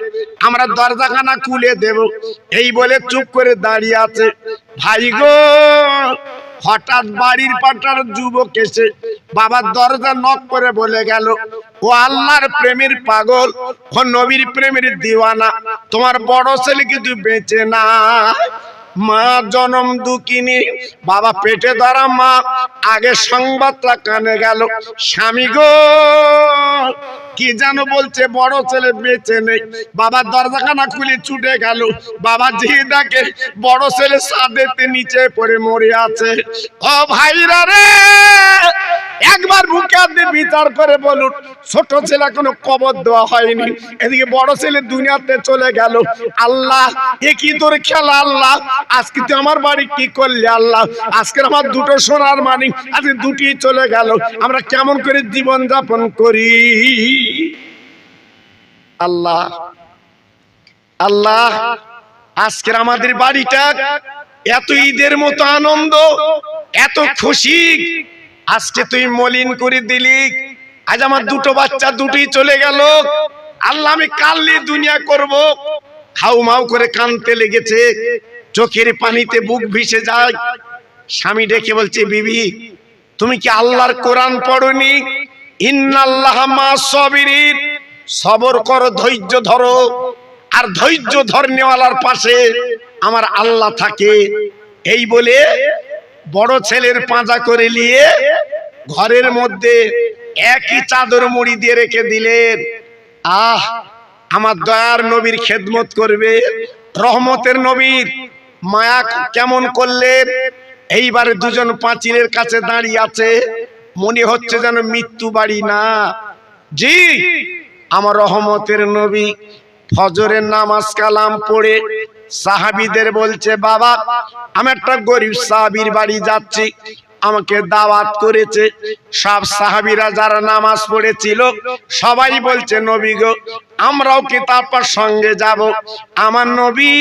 আমরা দরজাখানা খুলে দেব। এই বলে চুপ করে দাঁড়িয়ে আছে। ভাই গো, হঠাৎ বাড়ির পাটার যুবক এসে বাবার দরজা নক করে বলে গেল, ও আল্লাহর প্রেমের পাগল, ও নবীর প্রেমের দিওয়ানা, তোমার বড় ছেলে কিন্তু বেঁচে না। মা জনম দুঃখিনী, বাবা পেটে ধরা মা, আগে সংবাদটা কানে গেল। স্বামী গো, কি যেন বলছে, বড় ছেলে বেঁচে নেই। বাবা দরজাখানা খুলে ছুটে গেল, বাবা যে দেখে বড় ছেলে ছাদেতে নিচে পড়ে মরে আছে। ও ভাইরা রে, একবার বুকে হাত দিয়ে বিচার করে বলুন, ছোট ছেলে কোনো কবর দেওয়া হয়নি, এদিকে বড় ছেলে দুনিয়াতে চলে গেল। আল্লাহ, এ কি তোর খেলা আল্লাহ, আজকে তুই আমার বাড়ি কি করলি আল্লাহ, আজকে আমার দুটো সোনার মানিক আজকে দুটি চলে গেল, আমরা কেমন করে জীবন যাপন করি। আল্লাহ, আল্লাহ, আজকের আমাদের বাড়িটা এত ঈদের মতো আনন্দ, এত খুশি, আজকে তুই মলিন করে দিলি। আজ আমার দুটো বাচ্চা দুটি চলে গেল। আল্লাহ, আমি কাললি দুনিয়া করব। হাউ মাউ করে কাঁদতে লেগেছে, চোখের পানিতে বুক ভিজে যায়। স্বামী ডেকে বলছে, বিবি তুমি কি আল্লাহর কোরআন পড়নি? ইন্নাল্লাহা মা'আস সাবিরিন, সবর করো, ধৈর্য ধরো, আর ধৈর্য ধরনেওয়ালার পাশে আমার আল্লাহ থাকে। এই বলে বড় ছেলের পাঁজা করে নিয়ে ঘরের মধ্যে একই চাদর মুড়ি দিয়ে রেখে দিলেন। আহ, আমার দয়ার নবীর খেদমত করবে। রহমতের নবীর মায়া কেমন করলেন। এইবারে দুজন পাঁচিলের কাছে দাঁড়িয়ে আছে, মনে হচ্ছে যেন মৃত্যু বাড়ি না। জি, আমার রহমতের নবী ফজরের নামাজ কালাম পড়ে সাহাবীদের বলছে, বাবা আমি একটা গরিব সাহাবীর বাড়ি যাচ্ছি, আমাকে দাওয়াত করেছে। সব সাহাবীরা যারা নামাজ পড়েছিল সবাই বলছে, নবী গো আমরাও কি তার সঙ্গে যাব। আমার নবী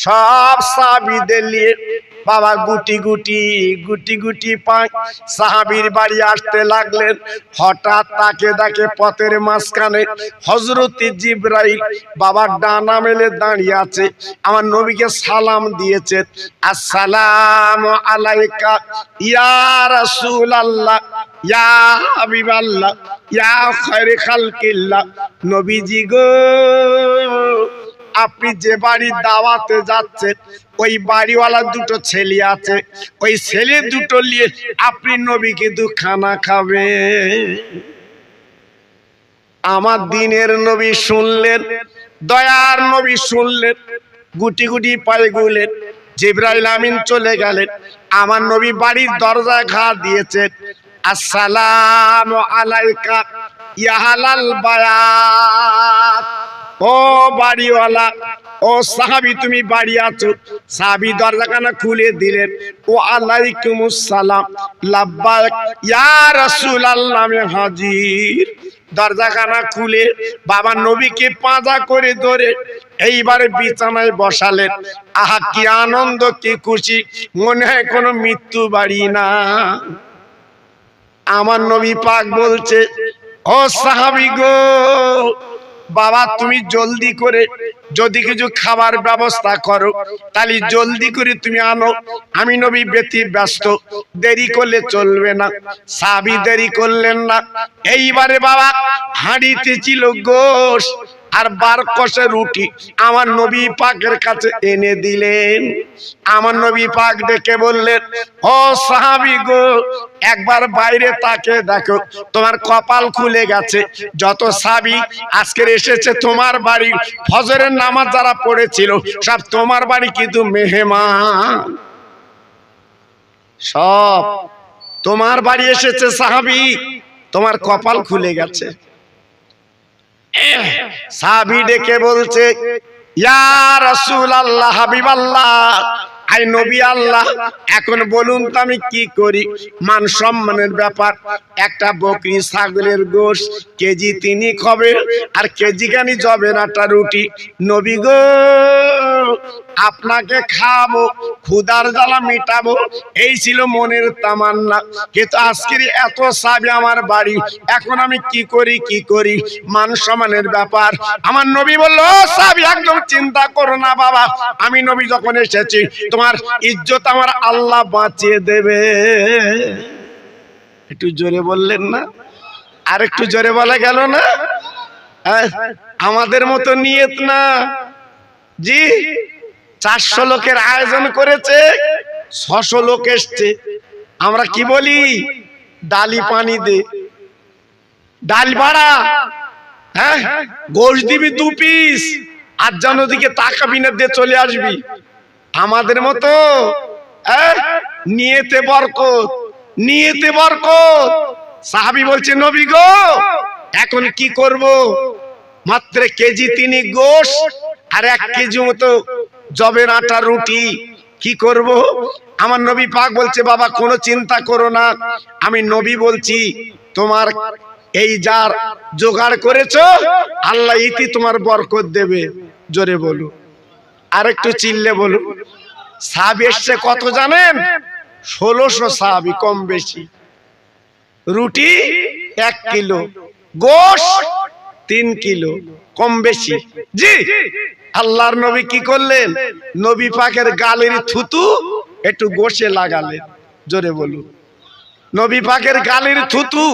সব সাহাবীদের নিয়ে বাবা গুটি গুটি পায় সাহাবীর বাড়ি আসতে লাগলেন। হঠাৎ তাকে দেখে পথের মাঝখানে হযরত জিবরাইল বাবার ডানা মেলে দাঁড়িয়ে আছে। আমার নবীকে সালাম দিয়েছে, আসসালামু আলাইকা ইয়া রাসূলুল্লাহ ইয়া হাবিবাল্লাহ ইয়া খায়রে খালকিল্লাহ। নবীজি গো, আপনি যে বাড়ির দাওয়াতে যাচ্ছেন ওই বাড়িওয়ালা দুটো ছেলে আছে, ওই ছেলে দুটো নিয়ে আপনি নবীকে খানা খাবে। আমার দিনের নবী শুনলেন, দয়ার নবী শুনলেন, গুটি গুটি পায়ে গুলেন। জিবরাইল আমিন চলে গেলেন। আমার নবী বাড়ির দরজায় ঘা দিয়েছেন, আসসালামু আলাইকা ইয়া আহলাল বায়াত। ও বাড়িওয়ালা, ও সাহাবী তুমি বাড়ি আছো? সাহাবী দরজাখানা খুলে দিলেন, ও আলাইকুমুস সালাম লাব্বাইক ইয়া রাসূলুল্লাহ আমি হাজির। দরজাখানা খুলে বাবা নবীকে পাঁজা করে ধরে এইবারে বিছানায় বসালেন। আহা কি আনন্দ, কি খুশি, মনে হয় কোনো মৃত্যু বাড়ি না। আমার নবী পাক বলছে, ও সাহাবী গো, বাবা তুমি জলদি করে যদি কিছু খাবার ব্যবস্থা করো তাহলে জলদি করে তুমি আনো, আমি নবী ব্যস্ত, দেরি করলে চলবে না। সাহাবী দেরি করলেন না। এইবারে বাবা হাঁড়িতে ছিল গোশ আর 12 কষে রুটি আমার নবী পাকের কাছে এনে দিলেন। আমার নবী পাক ডেকে বললেন, ও সাহাবী গো, একবার বাইরে তাকে দেখো, তোমার কপাল খুলে গেছে। যত সাহাবী আজকে এসেছে তোমার বাড়ি, ফজরের নামাজ যারা পড়েছিল সব তোমার বাড়ি কিন্তু মেহমান, সব তোমার বাড়ি এসেছে সাহাবী, তোমার কপাল খুলে গেছে। সাহাবী ডেকে বলছে, ইয়া রাসূলুল্লাহ হাবিবাল্লাহ, আই নবী আল্লাহ, এখন বলুন তো আমি কি করি। মান সম্মানের ব্যাপার, একটা বকরি ছাগলের গোশত কেজি 3 হবে আর কেজি খানি জবের আটা রুটি। নবী গো, আপনাকে খাবো, ক্ষুধার জ্বালা মিটাবো, এই ছিল মনের তামান্না। কিন্তু আজকের এত সাহাবী আমার বাড়ি, এখন আমি কি করি। মান সম্মানের ব্যাপার। আমার নবী বলল, ও সাহাবী একদম চিন্তা করো না বাবা, আমি নবী যখন এসেছি তোমার ইজ্জত আমার আল্লাহ বাঁচিয়ে দেবে। একটু জোরে বললেন না? আর একটু জোরে বলা গেল না? আমাদের মতো নিয়ত না। জি, 400 লোকের আয়োজন করেছে, 600 লোক এসছে। আমরা কি বলি? ডালি পানি দে, ডাল বাড়া, হ্যাঁ গোশত দিবি 2 পিস, আর যেন ওদিকে তাকাবি না, দিয়ে চলে আসবি। আমাদের মতো নিয়েতে বরকত, নিয়েতে বরকত। সাহাবী বলছে, নবী গো এখন কি করব? মাত্র কেজি 3 গোশত আর 1 কেজি মতো জবের আটা রুটি, কি করব? আমার নবী পাক বলছে, বাবা কোনো চিন্তা করো না, আমি নবী বলছি, তোমার এই যার জোগাড় করেছো আল্লাহ ইতি তোমার বরকত দেবে। জোরে বলো, আর একটু চিল্লে বলো। সাহাবী এসছে কত জানেন? 1600 সাহাবী, কম বেশি। রুটি 1 কিলো, গোশত 3 কিলো, কম বেশি। জি, আল্লাহর নবী কি করলেন? নবী পাকের গালের থুতু একটু গোশে লাগালেন। জোরে বলুন, নবী পাকের গালের থুতু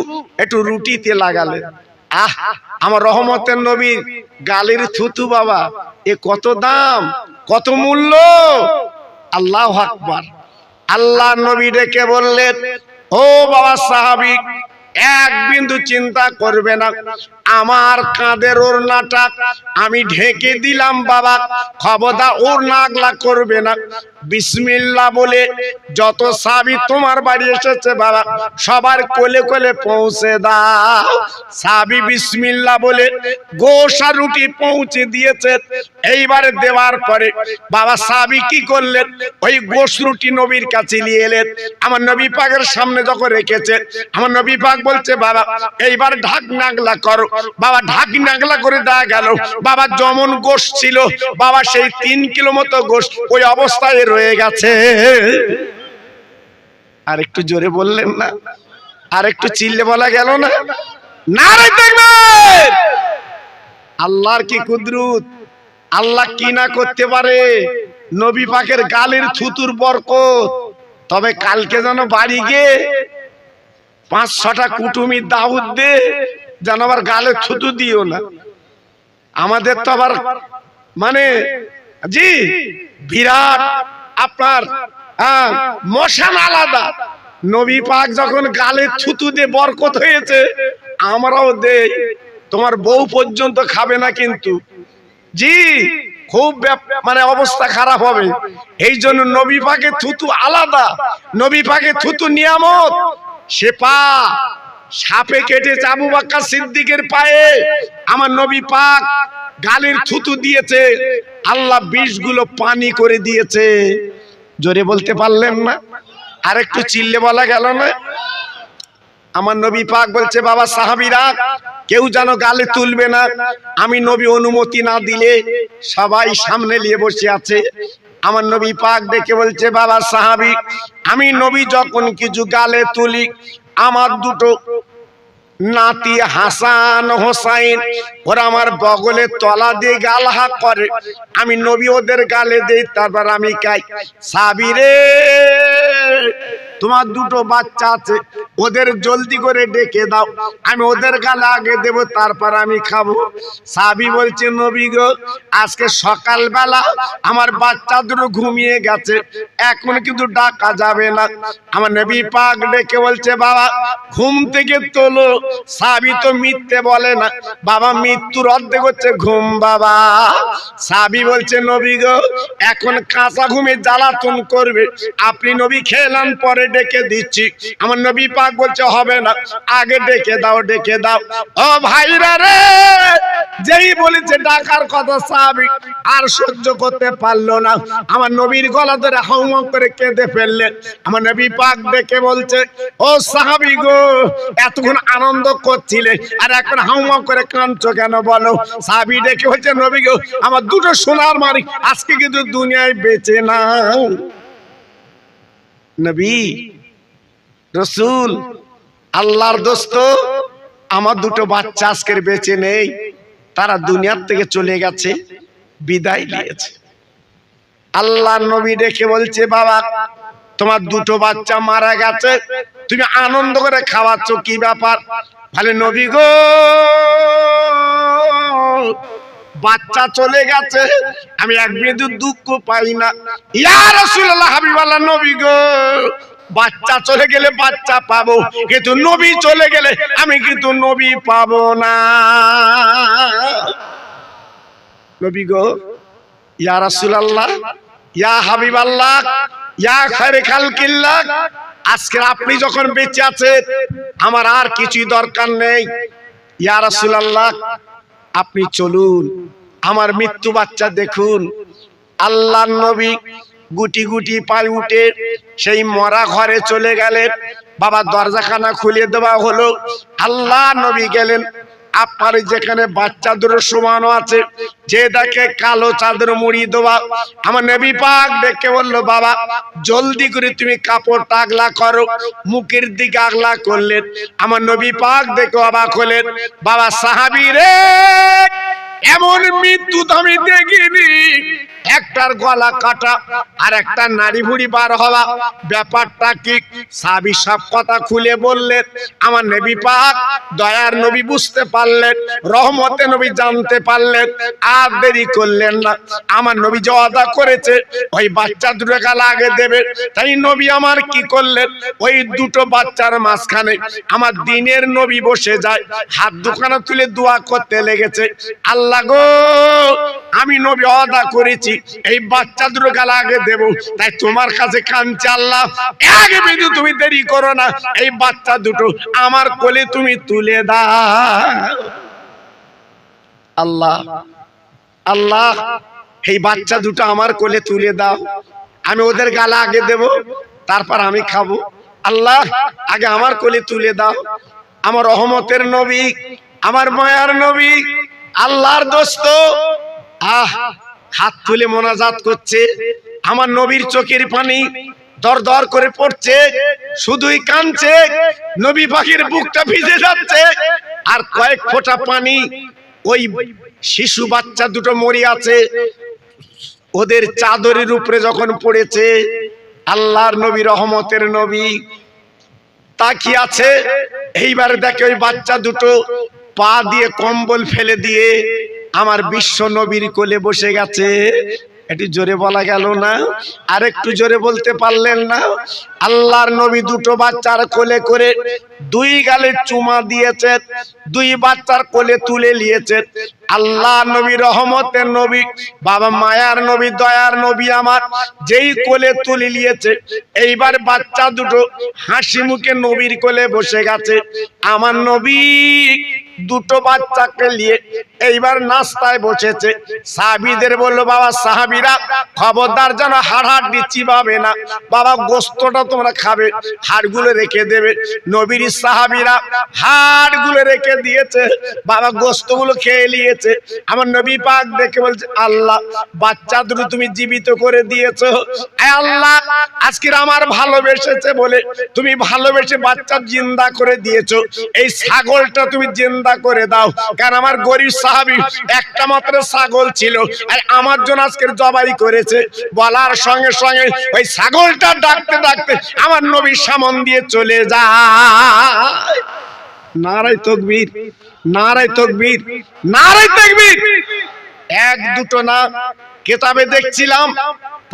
একটু রুটিতে লাগালেন। আহ, আমার রহমতের নবীর গালের থুতু বাবা, এ কত দাম, কত মূল্য! আল্লাহু আকবার। আল্লাহ নবী ডেকে বললেন, ও বাবা সাহাবী, এক বিন্দু চিন্তা করবে না। আমার কাঁধের ওড়নাটা আমি ঢেকে দিলাম বাবা, খবরদার ওড়না আগলা করবে না। বিসমিল্লাহ বলে যত সাহাবী তোমার বাড়ি এসেছে বাবা সবার কোলে কোলে পৌঁছে দাও। সাহাবী বিসমিল্লাহ বলে গোশ আর রুটি পৌঁছে দিয়েছে। এইবারে দেওয়ার পরে বাবা সাহাবী কি করলেন, ওই গোশ রুটি নবীর কাছে নিয়ে এলেন। আমার নবী পাকের সামনে যখন রেখেছে, আমার নবী পাক বলছে বাবা এইবার ঢাক নাগলা করো। বাবা ঢাক নাগলা করে দেয়া গেল। বাবা যেমন গোশ ছিল বাবা সেই 3 কিলো মতো গোশ ওই অবস্থায় রয়ে গেছে। আর একটু জোরে বললেন না? আর একটু চিল্লে বলা গেল না? নারে তাকবীর! আল্লাহর কি কুদরত, আল্লাহ কি না করতে পারে। নবী পাকের গালের থুতুর বরকত। তবে কালকে যেন বাড়ি গিয়ে 5-6টা কুটুমি দাউদ দে, যেন আবার গালে থুতু দিও না। আমাদের তো আবার মানে জি বিরাট আপনার মশান আলাদা। নবী পাক যখন গালে থুতু দিয়ে বরকত হয়েছে, আমরাও দেই। তোমার বউ পর্যন্ত খাবে না কিন্তু, জি খুব মানে অবস্থা খারাপ হবে। এই জন্য নবী পাকের থুতু আলাদা, নবী পাকের থুতু নিয়ামত। সে পা সাপে কেটেছে আবু বকর সিদ্দিকের পায়ে, আমার নবী পাক গালের থুতু দিয়েছে, আল্লাহ 20 গুলো পানি করে দিয়েছে। জোরে বলতে পারলেন না? আর একটু চিল্লে বলা গেল না? আমার নবী পাক বলছে বাবা সাহাবীরা কেউ যেন গালে তুলবে না, আমি নবী অনুমতি না দিলে। সবাই সামনে নিয়ে বসে আছে। আমার নবী পাক ডেকে বলছে বাবা সাহাবী, আমি নবী যখন কিছু গালে তুলি, আমার দুটো নাতি হাসান হোসাইন ওরা আমার বগলে তলা দিয়ে গাল হাত করে, আমি নবী ওদের গালে দেই, তারপর আমি খাই। সাহাবী রে তোমার দুটো বাচ্চা আছে, ওদের জলদি করে ডেকে দাও, আমি ওদের গালে আগে দেব, তারপর আমি খাবো। সাহাবী বলছে নবী গো আজকে সকালবেলা আমার বাচ্চা দুটো ঘুমিয়ে গেছে, এখন কিন্তু ডাকা যাবে না। আমার নবী পাক ডেকে বলছে বাবা ঘুম থেকে তোলো। সাহাবী তো মিথ্যে বলে না, বাবা মৃত্যুর অর্ধেক হচ্ছে ঘুম বাবা। সাহাবী বলছে নবী গো এখন কাঁচা ঘুমে জ্বালাতন করবে, আপনি নবী খেলাম পরে ডেকে দিচ্ছি। আমার নবী পাক বলছে হবে না, আগে ডেকে দাও, ডেকে দাও। ও ভাইরা রে, যেই বলেছে ডাকার কথা সাহাবী আর সহ্য করতে পারলো না, আমার নবীর গলা ধরে হাউমাউ করে কেঁদে ফেললেন। আমার নবী পাক ডেকে বলছে ও সাহাবী গো এতক্ষণ আনন্দ করছিলে আর এখন হাউমাউ করে কাঁদছো কেন বলো? সাহাবী ডেকে বলছে নবী গো আমার দুটো সোনার মানিক আজকে কিন্তু দুনিয়ায় বেঁচে না। নবী রাসূল আল্লাহর দোস্ত, আমার দুটো বাচ্চা আজকের বেঁচে নেই, তারা দুনিয়ার থেকে চলে গেছে, বিদায় নিয়েছে। আল্লাহর নবী ডেকে বলছে বাবা তোমার দুটো বাচ্চা মারা গেছে, তুমি আনন্দ করে খাওয়াচ্ছ কি ব্যাপার? বলে নবী গো বাচ্চা চলে গেছে আমি এক বিন্দু দুঃখ পাই না। ইয়া রাসূলুল্লাহ হাবিবাল্লাহ নবী গো বাচ্চা চলে গেলে বাচ্চা পাবো, কিন্তু নবী চলে গেলে আমি কিন্তু নবী পাবো না। নবী গো ইয়া রাসূলুল্লাহ ইয়া হাবিবাল্লাহ ইয়া খায়রে খালকিল্লাহ, আজকে আপনি যখন বেঁচে আছেন আমার আর কিছুই দরকার নেই। ইয়া রাসূলুল্লাহ আপনি চলুন, আমার মৃত্যু বাচ্চা দেখুন। আল্লাহর নবী গুটি গুটি পায়ে উঠে সেই মরা ঘরে চলে গেলেন। বাবা দরজাখানা খুলে দেওয়া হলো, আল্লাহ নবী গেলেন। আপনার যেখানে বাচ্চা দুটো সমানো আছে, যে দেখে কালো চাদর মুড়ি দেওয়া, আমার নবী পাক দেখে বললো বাবা জলদি করে তুমি কাপড়টা আগলা করো। মুখের দিকে আগলা করলেন, আমার নবী পাক দেখে অবাক হলেন। বাবা সাহাবী রে এমন মৃত্যু তো আমি দেখিনি, একটার গলা কাটা আর একটা নাড়ি ভুড়ি বার হওয়া, ব্যাপারটা কি? সাহাবী সব কথা খুলে বললেন। আমার নবী পাক দয়ার নবী বুঝতে পারলেন, রহমতে নবী জানতে পারলেন, আর দেরি করলেন না। আমার নবী যে ওয়াদা করেছে ওই বাচ্চা দুটো গাল আগে দেবে, তাই নবী আমার কি করলেন, ওই দুটো বাচ্চার মাঝখানে আমার দিনের নবী বসে যায়, হাত দুখানা তুলে দোয়া করতে লেগেছে, আল্লাহ গো আমি নবী ওয়াদা করেছি এই বাচ্চা দুটো গাল আগে দেব, তাই তোমার কাছে কাঁদছি আল্লাহ, আগে বিধু তুমি দেরি করো না, এই বাচ্চা দুটো আমার কোলে তুমি তুলে দাও। আল্লাহ আল্লাহ এই বাচ্চা দুটো আমার কোলে তুলে দাও, আমি ওদের গালে আগে দেব, তারপর আমি খাবো। আল্লাহ আগে আমার কোলে তুলে দাও। আমার রহমতের নবী, আমার মায়ার নবী, আল্লাহর দোস্ত হাত তুলে মোনাজাত করছে। আমার নবীর চোখের পানি দর দর করে পড়ছে, শুধুই কাঁদছে, নবী পাখির বুকটা ভিজে যাচ্ছে, আর কয়েক ফোঁটা পানি ওই শিশু বাচ্চা দুটো মরে আছে ওদের চাদরের উপরে যখন পড়েছে, আল্লাহর নবী রহমতের নবী তাকিয়ে আছে। এইবার দেখে ওই বাচ্চা দুটো পা দিয়ে কম্বল ফেলে দিয়ে আমার বিশ্ব নবীর কোলে বসে গেছে। একটু জোরে বলা গেল না? আর একটু জোরে বলতে পারলেন না? আল্লাহর নবী দুটো বাচ্চার কোলে করে দুই গালে চুমা দিয়েছে, দুই বাচ্চার কোলে তুলে নিয়েছে। আল্লাহ নবী রহমতের নবী, বাবা মায়ার নবী, দয়ার নবী আমার যেই কোলে তুলে নিয়েছে, এইবার বাচ্চা দুটো হাসি মুখে নবীর কোলে বসে গেছে। আমার নবী দুটো বাচ্চাকে নিয়ে এইবার নাস্তায় বসেছে। সাহাবীদের বললো, বাবা সাহাবীরা খবরদার যেন হাড় চিবাবে না, বাবা গোস্তটা তোমরা খাবে, হাড়গুলো রেখে দেবে। নবীর সাহাবীরা হাড়গুলো রেখে দিয়েছে, বাবা গোস্তগুলো খেয়ে নিয়েছে। আমার নবী পাক দেখে বলছে, আল্লাহ বাচ্চা দুটো তুমি জীবিত করে দিয়েছো, আল্লাহ আজকে আমার ভালোবেসেছে বলে তুমি ভালোবেসে বাচ্চা জিন্দা করে দিয়েছো, এই ছাগলটা তুমি জিন্দা করে দাও। কারণ আমার গরিব সাহাবী একটা মাত্র ছাগল ছিল, আর আমার জন্য আজকে জবাই করেছে। বলার সঙ্গে সঙ্গে ওই ছাগলটা ডাকতে ডাকতে আমার নবীর সামন দিয়ে চলে যায়। নারায়ে তাকবীর, নারায়ে তাকবীর, নারায়ে তাকবীর। এক দুটো না, কিতাবে দেখছিলাম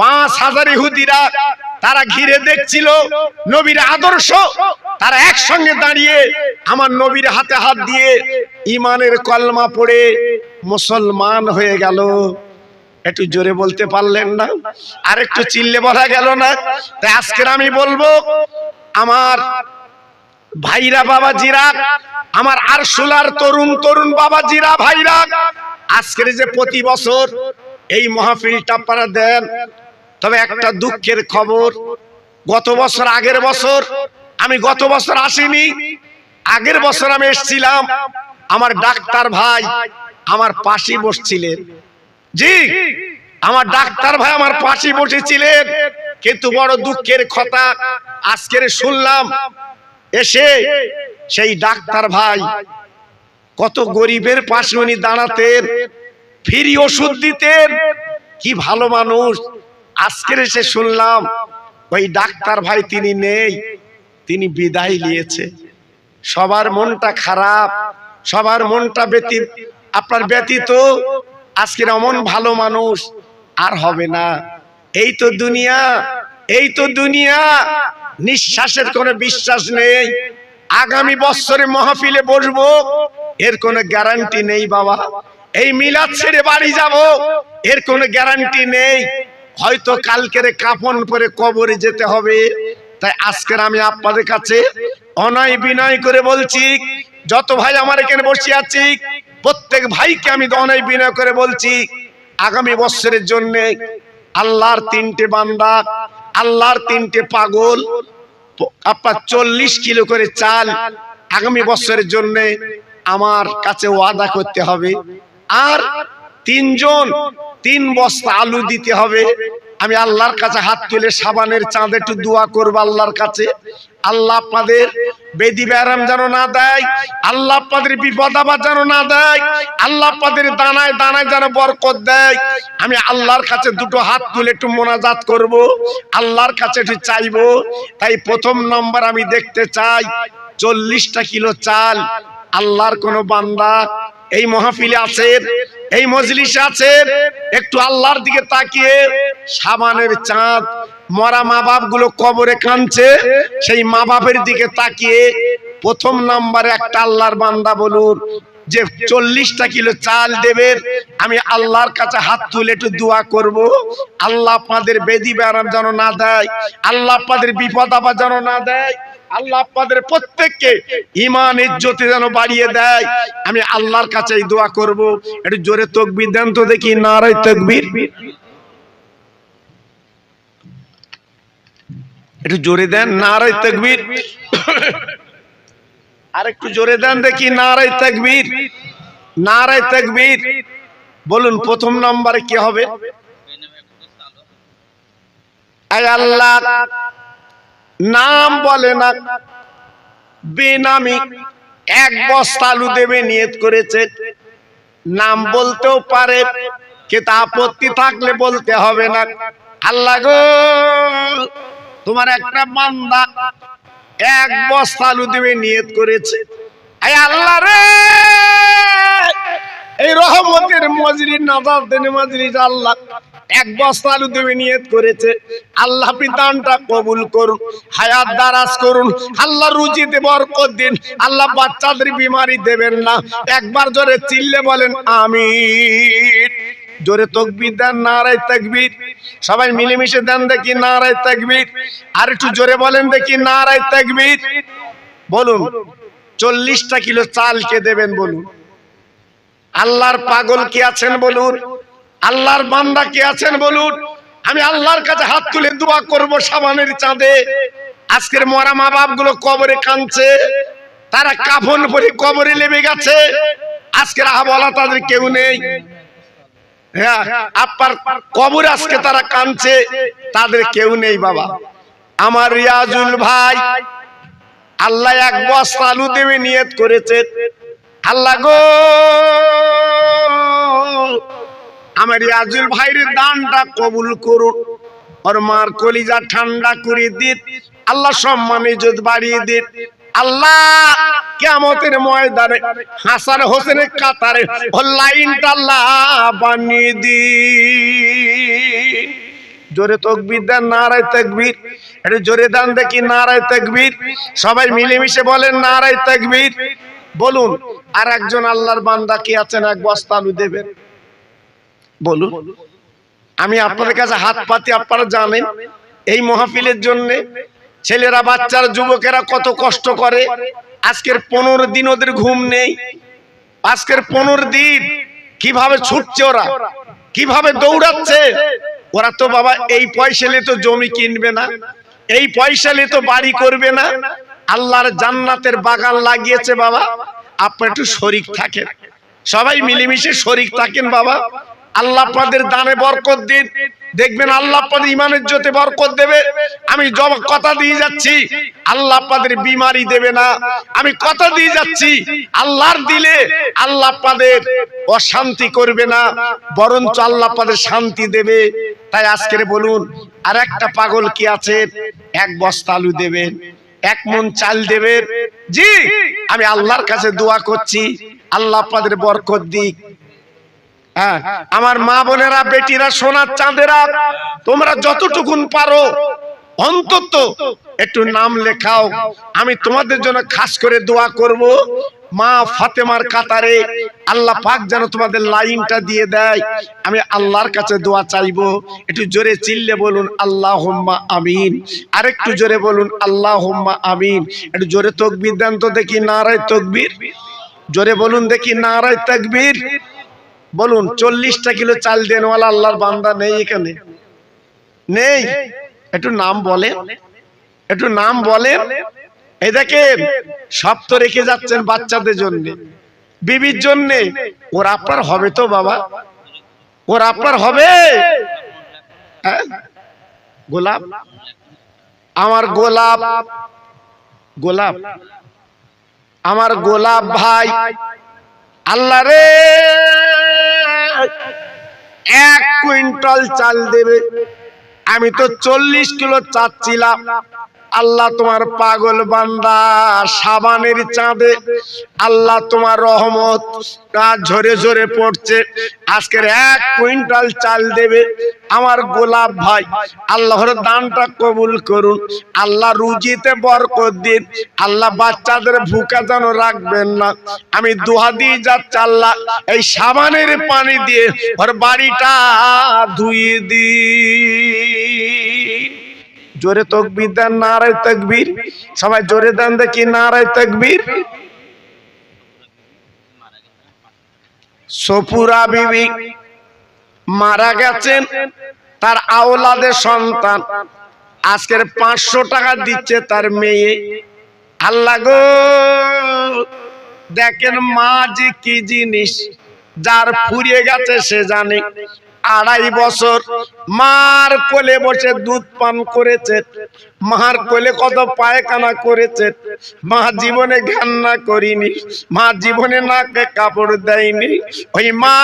5000 ইহুদিরা তারা ঘিরে দেখছিল নবীর আদর্শ, তারা একসঙ্গে দাঁড়িয়ে আমার নবীর হাতে হাত দিয়ে ঈমানের কলমা পড়ে মুসলমান হয়ে গেল। একটু জোরে বলতে পারলেন না? আর একটু চিল্লে বলা গেল না? তাই আজকে আমি বলবো, আমার ভাইরা বাবাজিরা, আমার আরশুলার তরুণ তরুণ বাবাজিরা ভাইরা, আজকের যে প্রতি বছর এই মাহফিলটা আপনারা দেন, তবে একটা দুঃখের খবর, গত বছর আগের বছর আমি গত বছর আসিনি, আগের বছর আমি এসেছিলাম। আমার ডাক্তার ভাই আমার পাশে বসছিলেন, জি আমার ডাক্তার ভাই আমার পাশে বসেছিলেন, কিন্তু বড় দুঃখের কথা আজকের শুনলাম এসে সেই ডাক্তার ভাই কত গরিবের পাশে উনি দাঁড়াতেন, ফ্রি ওষুধ দিতেন, কি ভালো মানুষ। আজকের এসে শুনলাম ওই ডাক্তার ভাই তিনি নেই, তিনি বিদায় নিয়েছে। সবার মনটা খারাপ, সবার মনটা আপনার ব্যতীত আজকের এমন ভালো মানুষ আর হবে না। এই তো দুনিয়া, এই তো দুনিয়া, নিঃশ্বাসের কোনো বিশ্বাস নেই। আগামী বছরে মাহফিলে বসবো এর কোনো গ্যারান্টি নেই বাবা। এই মিলাদ ছেড়ে বাড়ি যাব এর কোনো গ্যারান্টি নেই। হয়তো কালকের কাফন পরে কবরে যেতে হবে। তাই আজকের আমি আপনাদের কাছে অনয় বিনয় করে বলছি, যত ভাই আমার এখানে বসে আছি প্রত্যেক ভাইকে আমি অনয় বিনয় করে বলছি, আগামী বছরের জন্য আল্লাহর 3টে বান্দা, আল্লাহর 3টে পাগল, আপনার 40 কিলো করে চাল আগামী বছরের জন্য আমার কাছে ওয়াদা করতে হবে। আর 3 জন 3 বস্তা আলু দিতে হবে। আমি আল্লাহর কাছে হাত তুলে সাবানের চাঁদ একটু দোয়া করবো আল্লাহর কাছে, আল্লাহ আপনাদের বেদি ব্যারাম যেন না দেয়, আল্লাহ আপনাদের বিপদ আপদ যেন না দেয়, আল্লাহ আপনাদের দানায় দানায় যেন বরকত দেয়। আমি আল্লাহর কাছে দুটো হাত তুলে একটু মোনাজাত করব, আল্লাহর কাছে একটু চাইবো। তাই প্রথম নম্বর আমি দেখতে চাই 40টা কিলো চাল। আল্লাহর কোন বান্দা এই মাহফিলে আছেন, এই মজলিসে আছেন, একটু আল্লাহর দিকে তাকিয়ে সাবানের চাঁদ, মরা মা বাপ গুলো কবরে কাঁদছে, সেই মা বাপের দিকে তাকিয়ে প্রথম নম্বরে একটা আল্লাহর বান্দা বলুন যে 40টা কিলো চাল দেবেন। আমি আল্লাহর কাছে হাত তুলে একটু দোয়া করব, আল্লাহ আপনাদের বেদি ব্যারাম যেন না দেয়, আল্লাহ আপনাদের বিপদ আপদ যেন না দেয়, আল্লাহ আপনাদের প্রত্যেককে ঈমান ইজ্জতে যেন বাড়িয়ে দেয়। আমি আল্লাহর কাছে এই দোয়া করব। একটু জোরে তাকবীর দেন তো দেখি, নারায়ে তাকবীর। একটু জোরে দেন, নারায়ে তাকবীর। আর একটু জোরে দেন দেখি, নারায়ে তাকবীর, নারায়ে তাকবীর। বলুন প্রথম নম্বরে কি হবে? আয় আল্লাহ, নাম বলে না, বেনামি 1 বস্তা আলু দেবে নিয়ত করেছে। নাম বলতেও পারে, কিন্তু আপত্তি থাকলে বলতে হবে না। আল্লাহ গো, তোমার একটা বান্দা 1 বস্তা আলু দেবে নিয়ত করেছে। আয় আল্লাহ রে, এই রহমতের মজলিস, নাজাতের মজলিস, আল্লাহ 1 বস্তা আলু দেবে নিয়ত করেছে। আল্লাহ আপনি দানটা কবুল করুন, হায়াত দারাজ করুন, আল্লাহ রুজিতে বরকত দিন, আল্লাহ বাচ্চাদের বিমারি দেবেন না। একবার জোরে চিল্লে বলেন আমিন। জোরে তাকবীর দেন, নারায়ে তাকবীর। সবাই মিলেমিশে দেন দেখি, নারায়ে তাকবীর। আর একটু জোরে বলেন দেখি, নারায়ে তাকবীর। বলুন 40টা কিলো চাল কে দেবেন বলুন? আল্লাহর পাগল কে আছেন বলুন? আল্লাহর বান্দা কে আছেন বলুন? আমি আল্লাহর কাছে হাত তুলে দোয়া করব সাবানের চাঁদে। আজকের মরা মা বাপ গুলো কবরে কাঁদছে, তারা কাফন পরে কবরে লেবে গেছে। আজকের আহওয়ালা তাদের কেউ নেই। হ্যাঁ, আপনার কবরে আজকে তারা কাঁদছে, তাদের কেউ নেই। বাবা আমার রিয়াজুল ভাই, আল্লাহ 1 বস্তা আলু দেবে নিয়ত করেছে। আল্লাহ গো, আমার রিয়াজুল ভাইয়ের দানটা কবুল করুন, ওর মার কলিজা ঠান্ডা করে দিন, আল্লাহ সম্মান ইজ্জত বাড়িয়ে দিন। আল্লাহ কিয়ামতের ময়দানে হাসান হোসেনের কাতারে ওর লাইনটা আল্লাহ বানিয়ে দিন। জোরে তাকবীর দেন, নারায়ে তাকবীর। একটু জোরে দেন দেখি, নারায়ে তাকবীর। সবাই মিলেমিশে বলেন নারায়ে তাকবীর। বলুন আর একজন আল্লাহর বান্দা কি আছেন 1 বস্তা আলু দেবেন বলুন? আমি আপনাদের কাছে হাত পাতি, আপনারা জানেন এই মাহফিলের জন্য ছেলেরা, বাচ্চারা, যুবকেরা কত কষ্ট করে। আজকের 15 দিন ওদের ঘুম নেই। আজকের 15 দিন কিভাবে ছুটছে ওরা, কিভাবে দৌড়াচ্ছে ওরা। তো বাবা এই পয়সা নিয়ে তো জমি কিনবে না, এই পয়সা নিয়ে তো বাড়ি করবে না। আল্লাহর জান্নাতের বাগান লাগিয়েছে বাবা, আপনি একটু শরীক থাকেন, সবাই মিলেমিশে শরীক থাকেন বাবা। আল্লাহ আপনাদের দানে বরকত দিন, দেখবেন আল্লাহ আপনাদের ঈমানের জোতে বরকত দেবে। আমি কথা দিয়ে যাচ্ছি, আল্লাহ আপনাদের বিমারি দেবে না। আমি কথা দিয়ে যাচ্ছি, আল্লাহর দিলে আল্লাহ আপনাদের অশান্তি করবে না, বরঞ্চ আল্লাহ আপনাদের শান্তি দেবে। তাই আজকের বলুন আর একটা পাগল কি আছে 1 বস্তা আলু দেবেন, 1 মণ চাল দেবেন। জি, আমি আল্লাহর কাছে দোয়া করছি, আল্লাহ আপনাদের বরকত দিক। হ্যাঁ, আমার মা বোনেরা, বেটিরা, সোনার চাঁদেরা, তোমরা যতটুকুন পারো অন্তত একটু নাম লেখাও। আমি তোমাদের জন্য খাস করে দোয়া করব। মা ফাতেমার কাতারে আল্লাহ পাক যেন তোমাদের লাইনটা দিয়ে দেয়। আমি আল্লাহর কাছে দোয়া চাইবো। একটু জোরে চিল্লে বলুন আল্লাহুম্মা আমিন। আরেকটু জোরে বলুন আল্লাহুম্মা আমিন। একটু জোরে তাকবীর দেন তো দেখি, নারায়ে তাকবীর। জোরে বলুন দেখি, নারায়ে তাকবীর। বলুন 40টা কিলো চাল দেনওয়ালা আল্লাহর বান্দা নেই এখানে? নেই? একটু নাম বলেন, একটু নাম বলেন। এই দেখেন সব তো রেখে যাচ্ছেন বাচ্চাদের জন্য, বিবির জন্য। ওর আপনার হবে তো বাবা? ওর আপনার হবে? গোলাপ, আমার গোলাপ, গোলাপ, আমার গোলাপ ভাই আল্লাহ রে 1 কুইন্টাল চাল দেবে। আমি তো 40 কিলো চাচ্ছিলাম। আল্লাহ তোমার পাগল বান্দা সাবানের চাঁদে আল্লাহ তোমার রহমত ঝরে ঝরে পড়ছে। আজকের 1 কুইন্টাল চাল দেবে আমার গোলাপ ভাই। আল্লাহর দানটা কবুল করুন। আল্লাহ রুজিতে বরকত দিন। আল্লাহ বাচ্চাদের ভুকা যেন রাখবেন না। আমি দোয়া দিয়ে যাচ্ছি আল্লাহ এই সাবানের পানি দিয়ে ওর বাড়িটা ধুইয়ে দিন। জোরে তাকবীর দেন, নারায়ে তাকবীর। সবাই জোরে দেন দেখি নারায়ে তাকবীর। সফুরা বিবি মারা গেছেন, তার আওলাদের সন্তান আজকের 500 টাকা দিচ্ছে তার মেয়ে। আল্লাহ গো দেখেন মা যে কি জিনিস, যার ফুরিয়ে গেছে সে জানে। 2.5 বছর মার কোলে বসে দুধ পান করেছে, মার কোলে কত পায়খানা করেছে। মা জীবনে ঘান্না করিনি, মা জীবনে নাকে কাপড় দেয়নি। ওই মা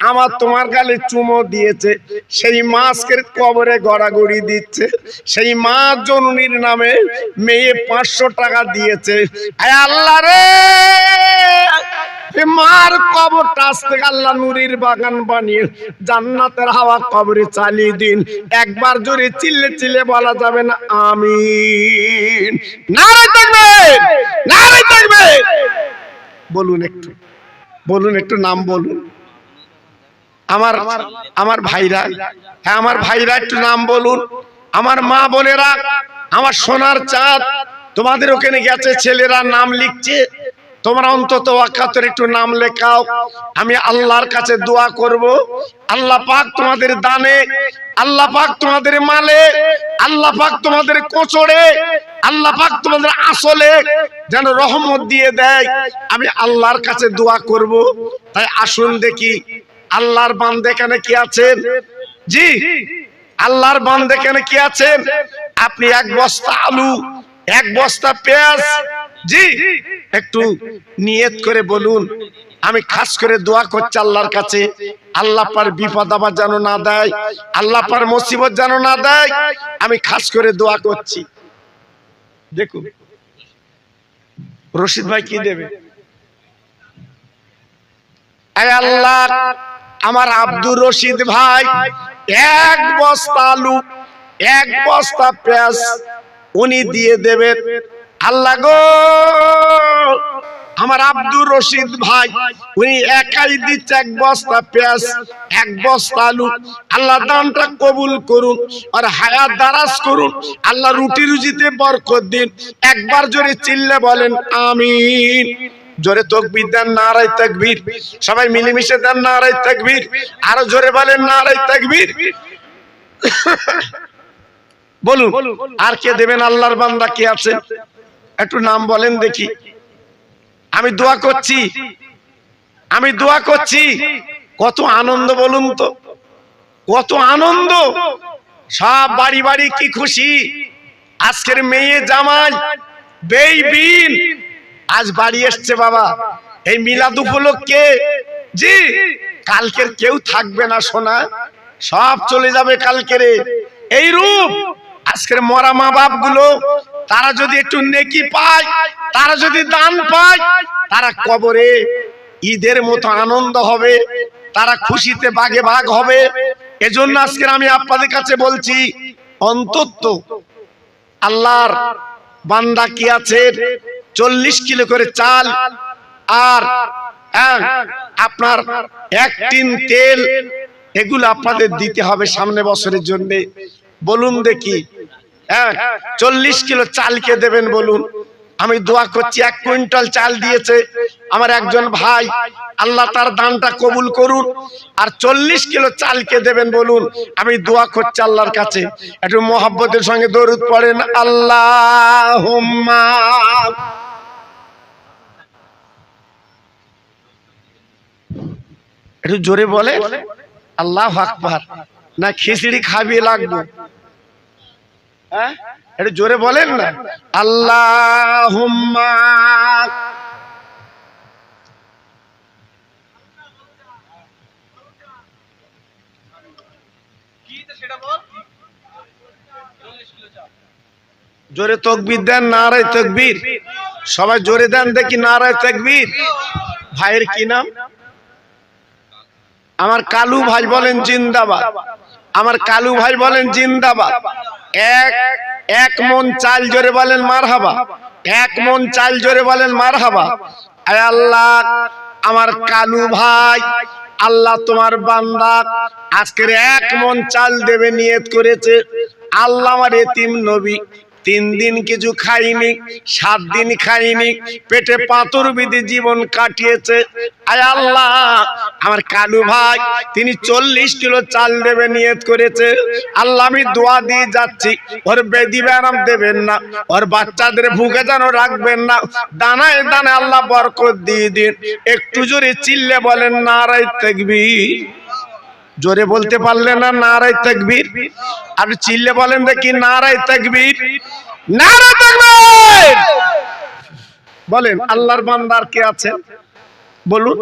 আমার তোমার গালে চুমো দিয়েছে, সেই মাসকের কবরে গড়াগড়ি দিচ্ছে। সেই মা জননীর নামে মেয়ে 500 টাকা দিয়েছে। আয় আল্লাহ রে, মার কবরটা আস্তে আল্লাহ নুরির বাগান বানিয়ে জান্নাতের হাওয়া কবরে চালিয়ে দিন। একবার জোরে চিল্লে চিল্লে বলা যাবে না আমিন? নারে তাকবীর, নারে তাকবীর। বলুন একটু, বলুন একটু নাম বলুন। আমার ভাইরা, হ্যাঁ আমার ভাইরা একটু নাম বলুন। আমার মা বোনেরা, আমার সোনার চাঁদ, তোমাদের ওখানে গেছে ছেলেরা নাম লিখছে, তোমরা অন্তত ওয়াকাতের একটু নাম লেখাও। আমি আল্লাহর কাছে দোয়া করব, আল্লাহ পাক তোমাদের দানে, আল্লাহ পাক তোমাদের মালে, আল্লাহ পাক তোমাদের কোচড়ে, আল্লাহ পাক তোমাদের আসলে যেন রহমত দিয়ে দেয়। আমি আল্লাহর কাছে দোয়া করব। তাই আসুন দেখি আল্লাহর বান্দা এখানে কি আছেন? জি, আল্লাহর বান্দা এখানে কি আছেন? আপনি 1 বস্তা আলু, 1 বস্তা পেঁয়াজ, জি একটু নিয়ত করে বলুন। আমি খাস করে দোয়া করছি আল্লাহর কাছে, আল্লাহ পার বিপদ আবার যেন না দেয়, আল্লাহ পার মুসিবত যেন না দেয়। আমি খাস করে দোয়া করছি। দেখুন রশিদ ভাই কি দেবে? আয় আল্লাহ, আমার আব্দুর রশিদ ভাই 1 বস্তা আলু, 1 বস্তা পেঁয়াজ উনি দিয়ে দেবেন। আল্লাহ গো, আমার আব্দুর রশিদ ভাই উনি একাই দিচ্ছে 1 বস্তা পেঁয়াজ, 1 বস্তা আলু। আল্লাহ দানটা কবুল করুন আর হায়াত দারাজ করুন। আল্লাহ রুটি রুজিতে বরকত দিন। একবার জোরে চিল্লে বলেন আমিন। জোরে তাকবীর দেন, নারায়ে তাকবীর। সবাই মিলেমিশে দেন নারায়ে তাকবীর। আরো জোরে বলেন নারায়ে তাকবীর। বলুন আর কে দেবেন? আল্লাহর বান্দা কে আছে একটু নাম বলেন দেখি। আমি দোয়া করছি, আমি দোয়া করছি। কত আনন্দ বলুন তো, কত আনন্দ। সব বাড়ি বাড়ি কি খুশি। আজকের মেয়ে জামাই বেইবিন আজ বাড়ি এসছে বাবা, এই মিলাদ উপলক্ষে। জি, কালকের কেউ থাকবে না সোনা, সব চলে যাবে কালকের। এই রূপ আজকের মরা মা বাপ গুলো, তারা যদি একটু নেকি পায়, তারা যদি দান পায়, তারা কবরে ঈদের মতো আনন্দ হবে, তারা খুশিতে বাগে ভাগ হবে। এজন্য আজকে আমি আপনাদের কাছে বলছি, অন্তত আল্লাহর বান্দা কি আছে 40 কিলো করে চাল আর আপনার 1 টিন তেল, এগুলো আপনাদের দিতে হবে সামনে বছরের জন্য। বলুন দেখি 40 কিলো চাল কে দেবেন বলুন? আমি দোয়া করছি। 1 কুইন্টাল চাল দিয়েছে আমার একজন ভাই, আল্লাহ তার দানটা কবুল করুন। আর 40 কিলো চাল কে দেবেন বলুন? আমি দোয়া করছি আল্লাহর কাছে। একটু মহব্বতের সঙ্গে দরুদ পড়েন, আল্লাহুম্মা। একটু জোরে বলে আল্লাহু আকবার। না খিচড়ি খাবি লাগবে? হ্যাঁ, একটু জোরে বলেন না। আল্লাহুম্মা জোরে তাকবীর দেন, নারায়ে তাকবীর। সবাই জোরে দেন দেখি, নারায়ে তাকবীর। ভাইয়ের কি নাম? আমার কালু ভাই বলেন জিন্দাবাদ। আমার কালু ভাই বলেন জিন্দাবাদ। এক মন চাল জোরে বলেন মারহাবা। এক মন চাল জোরে বলেন মারহাবা। আয় আল্লাহ, আমার কালু ভাই, আল্লাহ তোমার বান্দা আজকের এক মন চাল দেবে নিয়ত করেছে। আল্লাহ আমার এতিম নবী 3 দিন কিছু খাইনি, 7 দিন খাইনি, পেটে পাথর বিধে জীবন কাটিয়েছে। আয় আল্লাহ, আমার কালু ভাই তিনি 40 কিলো চাল দেবে নিয়ত করেছে। আল্লাহ আমি দোয়া দিয়ে যাচ্ছি, ওর বেদি ব্যারাম দেবেন না, ওর বাচ্চাদের ভুগে যেন রাখবেন না, দানায় দানায় আল্লাহ বরকত দিয়ে দিন। একটু জোরে চিল্লে বলেন নারায়ে তাকবীর। জোরে বলতে পারলে না নারায়ে তাকবীর? আর চিল্লে বলেন দেখি নারায়ে তাকবীর, নারায়ে তাকবীর। বলেন আল্লাহর বান্দার কে আছে বলুন?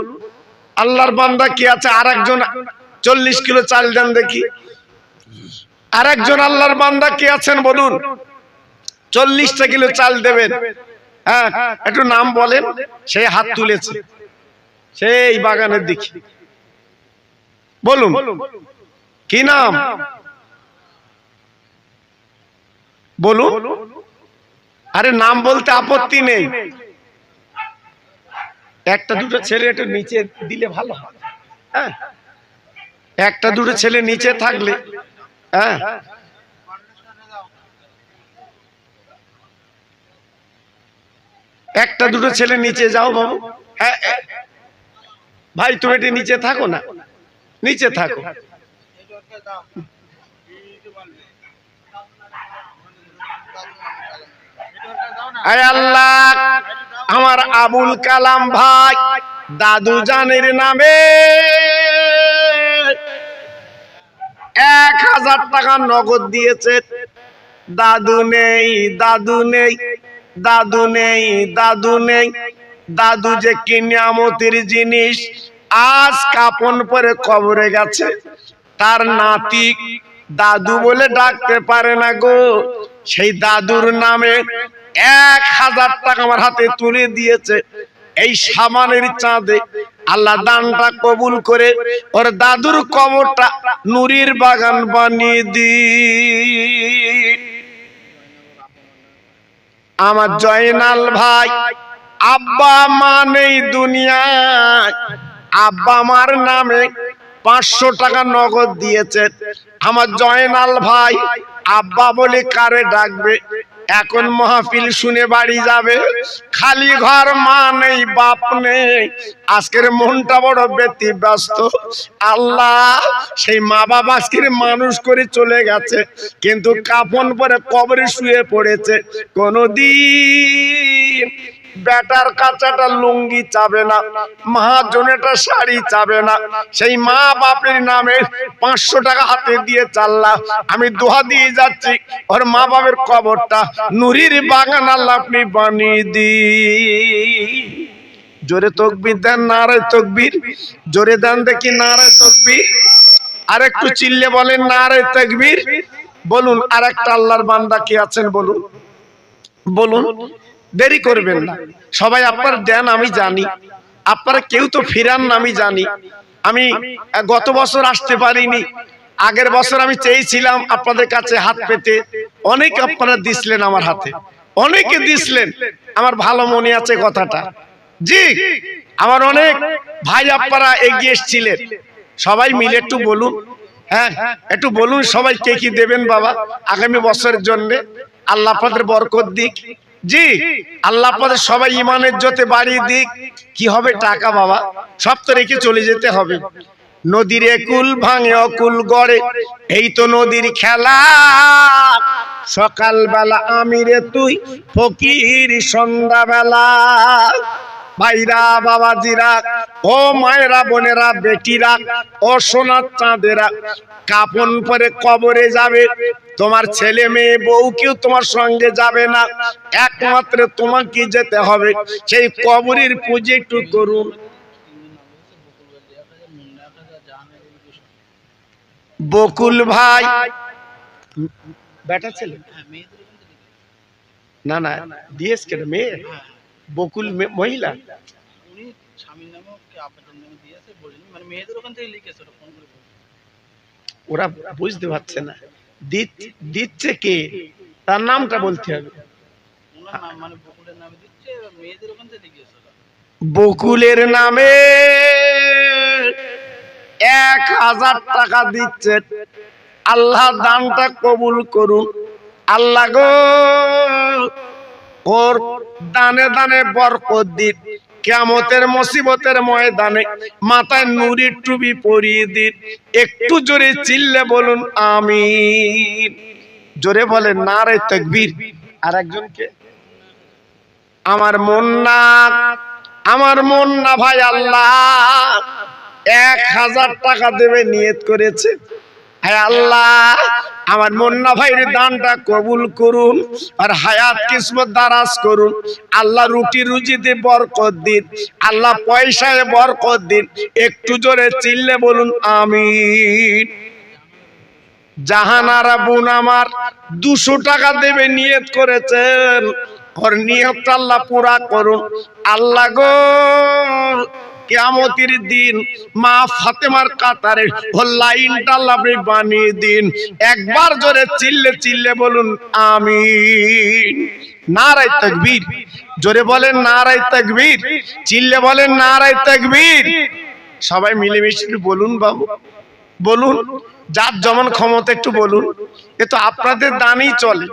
আল্লাহর বান্দা কি আছে? আরেকজন 40 কিলো চাল দেন দেখি। আরেকজন আল্লাহর বান্দা কে আছেন বলুন? 40টা কিলো চাল দেবেন। হ্যাঁ, একটু নাম বলেন। সেই হাত তুলেছে সেই বাগানের দিকে, বলুন কি নাম বলুন। আরে নাম বলতে আপত্তি নেই। একটা দুটো ছেলে একটু নিচে দিলে ভালো হয়। হ্যাঁ, একটা দুটো ছেলে নিচে থাকলে, হ্যাঁ, একটা দুটো ছেলে নিচে যাও বাবু। হ্যাঁ ভাই, তুমি একটু নিচে থাকো না, নিচে থাকো। আয় আল্লাহ, আমার আবুল কালাম ভাই দাদু জানের নামে 1000 টাকা নগদ দিয়েছে। দাদু নেই, দাদু নেই, দাদু নেই, দাদু নেই। দাদু যে কি নিয়ামতের জিনিস, আজ কাপন পরে কবরে গেছে। তার নাতি দাদু বলে ডাকতে পারে না গো। সেই দাদুর নামে 1000 টাকা আমার হাতে তুলে দিয়েছে। এই সামানের চাঁদে আল্লাহ দানটা কবুল করে ওর দাদুর কবরটা নুরির বাগান বানিয়ে দি। আমার জয়নাল ভাই আব্বা মা নেই দুনিয়ায়, আব্বা মার নামে 500 টাকা নগদ দিয়েছে। আমার জয়নাল ভাই আব্বা বলে কারে ডাকবে? এখন মাহফিল শুনে বাড়ি যাবে, খালি ঘর, মা নেই বাপ নেই। আজকের মনটা বড় ব্যতিব্যস্ত। আল্লাহ, সেই মা বাবা আজকের মানুষ করে চলে গেছে, কিন্তু কাফন পরে কবরে শুয়ে পড়েছে। কোনদিন বেটার কাছাটা লুঙ্গি চাবে না, মহাজনেটা শাড়ি চাবে না। সেই মা বাপের নামে 500 টাকা হাতে দিয়ে চাল্লা আমি দোয়া দিয়ে যাচ্ছি, ওর মা বাপের কবরটা নুরির বাগান আল্লাহ আপনি বানিয়ে দি। জোরে তাকবীর দেন, নারায়ে তাকবীর। জোরে দেন দেখি নারায়ে তাকবীর। আর একটু চিল্লে বলেন নারায়ে তাকবীর। বলুন আরেকটা আল্লাহর বান্দা কি আছেন বলুন, বলুন। দেরি করবেন না সবাই। আপনার দেন আমি জানি, আপনারা কেউ তো ফিরান না আমি জানি। আমি গত বছর আসতে পারিনি, আগের বছর আমি চেয়েছিলাম আপনাদের কাছে হাত পেতে। অনেক আপনারা দিছিলেন আমার হাতে, অনেকে দিছিলেন। আমার ভালো মনে আছে কথাটা। জি, আমার অনেক ভাই আপনারা এগিয়ে এসেছিলেন। সবাই মিলে একটু বলুন, হ্যাঁ একটু বলুন সবাই কে কি দেবেন বাবা আগামী বছরের জন্য। আল্লাহ আপনাদের বরকত দিক। জি, আল্লাহ আপনাদের সবাই ইমানের জোতে বাড়িয়ে দিক। কি হবে টাকা বাবা, সব তো রেখে চলে যেতে হবে। নদীর একুল ভাঙে অকুল গড়ে, এই তো নদীর খেলা। সকালবেলা আমি রে তুই ফকির, সন্ধ্যাবেলা ভাইরা বাবাজিরা ও মায়েরা বোনেরা বেটিরা ও সোনার চাঁদেরা, কাফন পরে কবরে যাবে, তোমার ছেলে মেয়ে বউ কেউ তোমার সঙ্গে যাবে না, একমাত্র তোমাকে যেতে হবে। সেই কবরের পুজো একটু করুন। বকুল ভাই বেটা ছেলে না না দিয়েছ কেন মেয়ে? বকুল মহিলা, ওরা বুঝতে পারছে না দিচ্ছে কে, তার নামটা বলতে হবে। বকুলের নামে 1000 টাকা দিচ্ছে। আল্লাহ দানটা কবুল করুন। আল্লাহ গো ওর দানে দানে বরকত দিন, কিয়ামতের মুসিবতের ময়দানে মাথায় নুরির টুপি পরিয়ে দিন। একটু জোরে চিল্লে বলুন আমিন। জোরে বলেন নারে তাকবীর। আর একজনকে আমার মুন্না ভাই আল্লাহ 1000 টাকা দেবে নিয়ত করেছে। হায় আল্লাহ আমার মুন্না ভাইয়ের দানটা কবুল করুন, আর হায়াত কিসমত দারাজ করুন। আল্লাহ রুটি রুজিতে বরকত দিন, আল্লাহ পয়সায় বরকত দিন। একটু জোরে চিল্লে বলুন আমিন। জাহানারা বোন আমার 200 টাকা দেবে নিয়ত করেছেন, ওর নিয়তটা আল্লাহ পুরা করুন। আল্লাহ গো কিয়ামতের দিন মা ফাতেমার কাতারে ও লাইনটা আল্লাহ বানিয়ে দিন। একবার জোরে চিল্লে বলুন আমিন। নারায়ে তাকবীর। জোরে বলেন নারায়ে তাকবীর। চিল্লে বলেন নারায়ে তাকবীর। সবাই মিলেমিশে বলুন বাবু, বলুন। যার যেমন ক্ষমতা একটু বলুন। এ তো আপনাদের দানই চলে,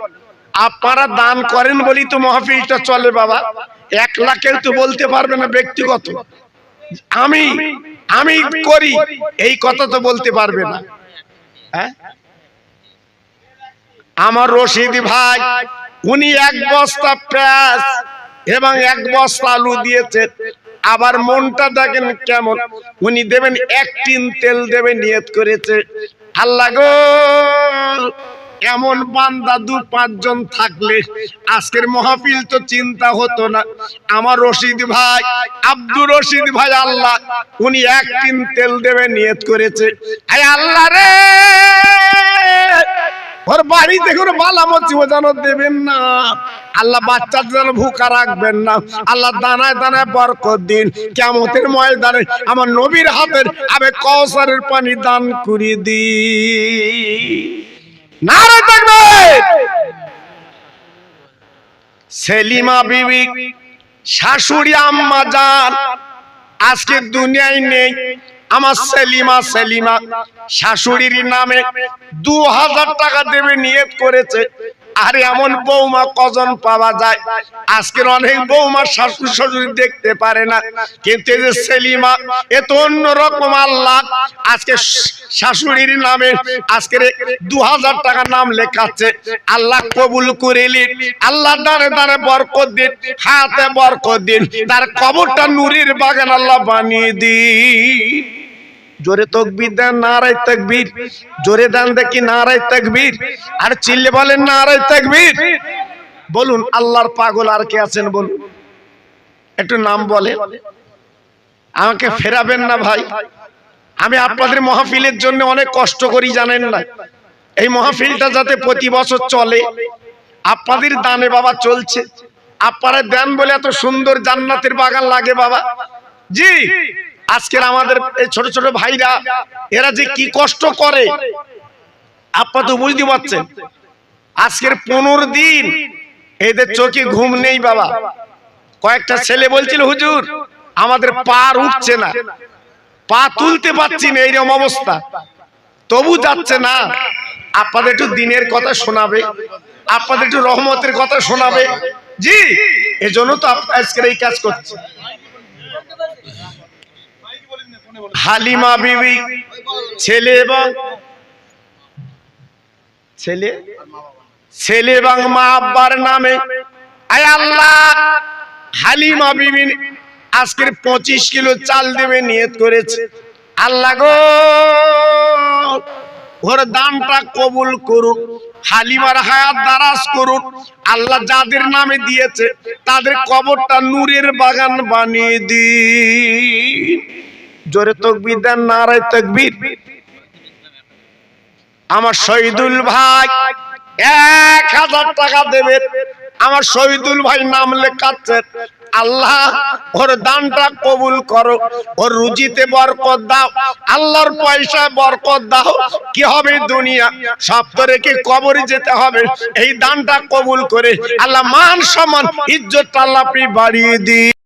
আপনারা দান করেন বলি তো মাহফিলটা চলে বাবা। 1 লাখ কেউ তো বলতে পারবে না ব্যক্তিগত আমি করি এই কথা তো বলতে পারবে না। হ্যাঁ, আমার রশিদ ভাই উনি 1 বস্তা পেঁয়াজ এবং 1 বস্তা আলু দিয়েছে। আবার মনটা দেখেন কেমন, উনি দেবেন 1 টিন তেল দেবে নিয়ত করেছে। আল্লাহ গো এমন বান্দা 2-5 জন থাকলে আজকের মাহফিল তো চিন্তা হতো না। আমার রশিদ ভাই আব্দুর রশিদ ভাই আল্লাহ উনি 1 টিন তেল দেবে নিয়ত করেছে। আয় আল্লাহ রে ওর বাড়িতে কোনো বালা মুসিবত যেন দেবেন না আল্লাহ, বাচ্চা যেন ভুকা রাখবেন না আল্লাহ, দানায় দানায় বরকত দিন। কিয়ামতের ময়দানে আমার নবীর হাতের আবে কাউসারের পানি দান করে দিন। নারে তাকবীর। সেলিমা বিবি শাশুড়ি আম্মা জান আজকে দুনিয়ায় নেই। আমার সেলিমা শাশুড়ির নামে 2000 টাকা দেবে নিয়ত করেছে। আর এমন বৌমা কজন পাওয়া যায়? আজকের অনেক বৌমা শাশুড়ি শ্বশুর দেখতে পারে না, কিন্তু এই যে সেলিমা এ তো অন্যরকম। আল্লাহ আজকে শাশুড়ির নামে আজকের 2000 টাকা নাম লেখাচ্ছে। আল্লাহ কবুল করে নিন। আল্লাহ দানে দানে বরকত দিন, হাতে বরকত দিন, তার কবরটা নূরের বাগান আল্লাহ বানিয়ে দিন। জোরে তাকবীর দেন নারায়ে তাকবীর। জোরে দেন দেখি নারায়ে তাকবীর। আর চিল্লে বলেন নারায়ে তাকবীর। বলুন আল্লাহর পাগল আর কে আছেন বলুন, একটু নাম বলে। আমাকে ফেরাবেন না ভাই, আমি আপনাদের মাহফিলের জন্য অনেক কষ্ট করি জানেন না। এই মাহফিলটা যাতে প্রতি বছর চলে, আপনাদের দানে বাবা চলছে। আপনারা দেন বলে এত সুন্দর জান্নাতের বাগান লাগে বাবা। জি আজকের আমাদের এই ছোট ছোট ভাইরা এরা যে কি কষ্ট করে আপনারা তো বুঝতে পারছেন। আজকের 15 দিন এদের চোখে ঘুম নেই বাবা। কয়েকটা ছেলে বলছিল হুজুর আমাদের পা উঠছে না, পা তুলতে পারছি না, এইরকম অবস্থা, তবু যাচ্ছে না। আপনাদের একটু দিনের কথা শোনাবে, আপনাদের একটু রহমতের কথা শোনাবে। জি এজন্য তো আজকের এই কাজ করছে। হালিমা বিবি ছেলে এবং মা আব্বার নামে আয় আল্লাহ হালিমা বিবি আজকের 25 কিলো চাল দেবে নিয়ত করেছে। আল্লাহ গো ওর দানটা কবুল করুন, হালিমার হায়াত দারাজ করুন। আল্লাহ যাদের নামে দিয়েছে তাদের কবরটা নূরের বাগান বানিয়ে দিন। জোরে তাকবীর দেন, নারায়ে তাকবীর। আমার শহীদুল ভাই 1000 টাকা দেবেন। আমার শহীদুল ভাই নাম লেখাচ্ছেন। আল্লাহ ওর দানটা কবুল করো, ওর রুজিতে বরকত দাও, আল্লাহর পয়সায় বরকত দাও। কি হবে দুনিয়া সব তো রেখে কবরে যেতে হবে, এই দানটা কবুল করে আল্লাহ মান সম্মান ইজ্জত আল্লাহ আপনি বাড়িয়ে দিন।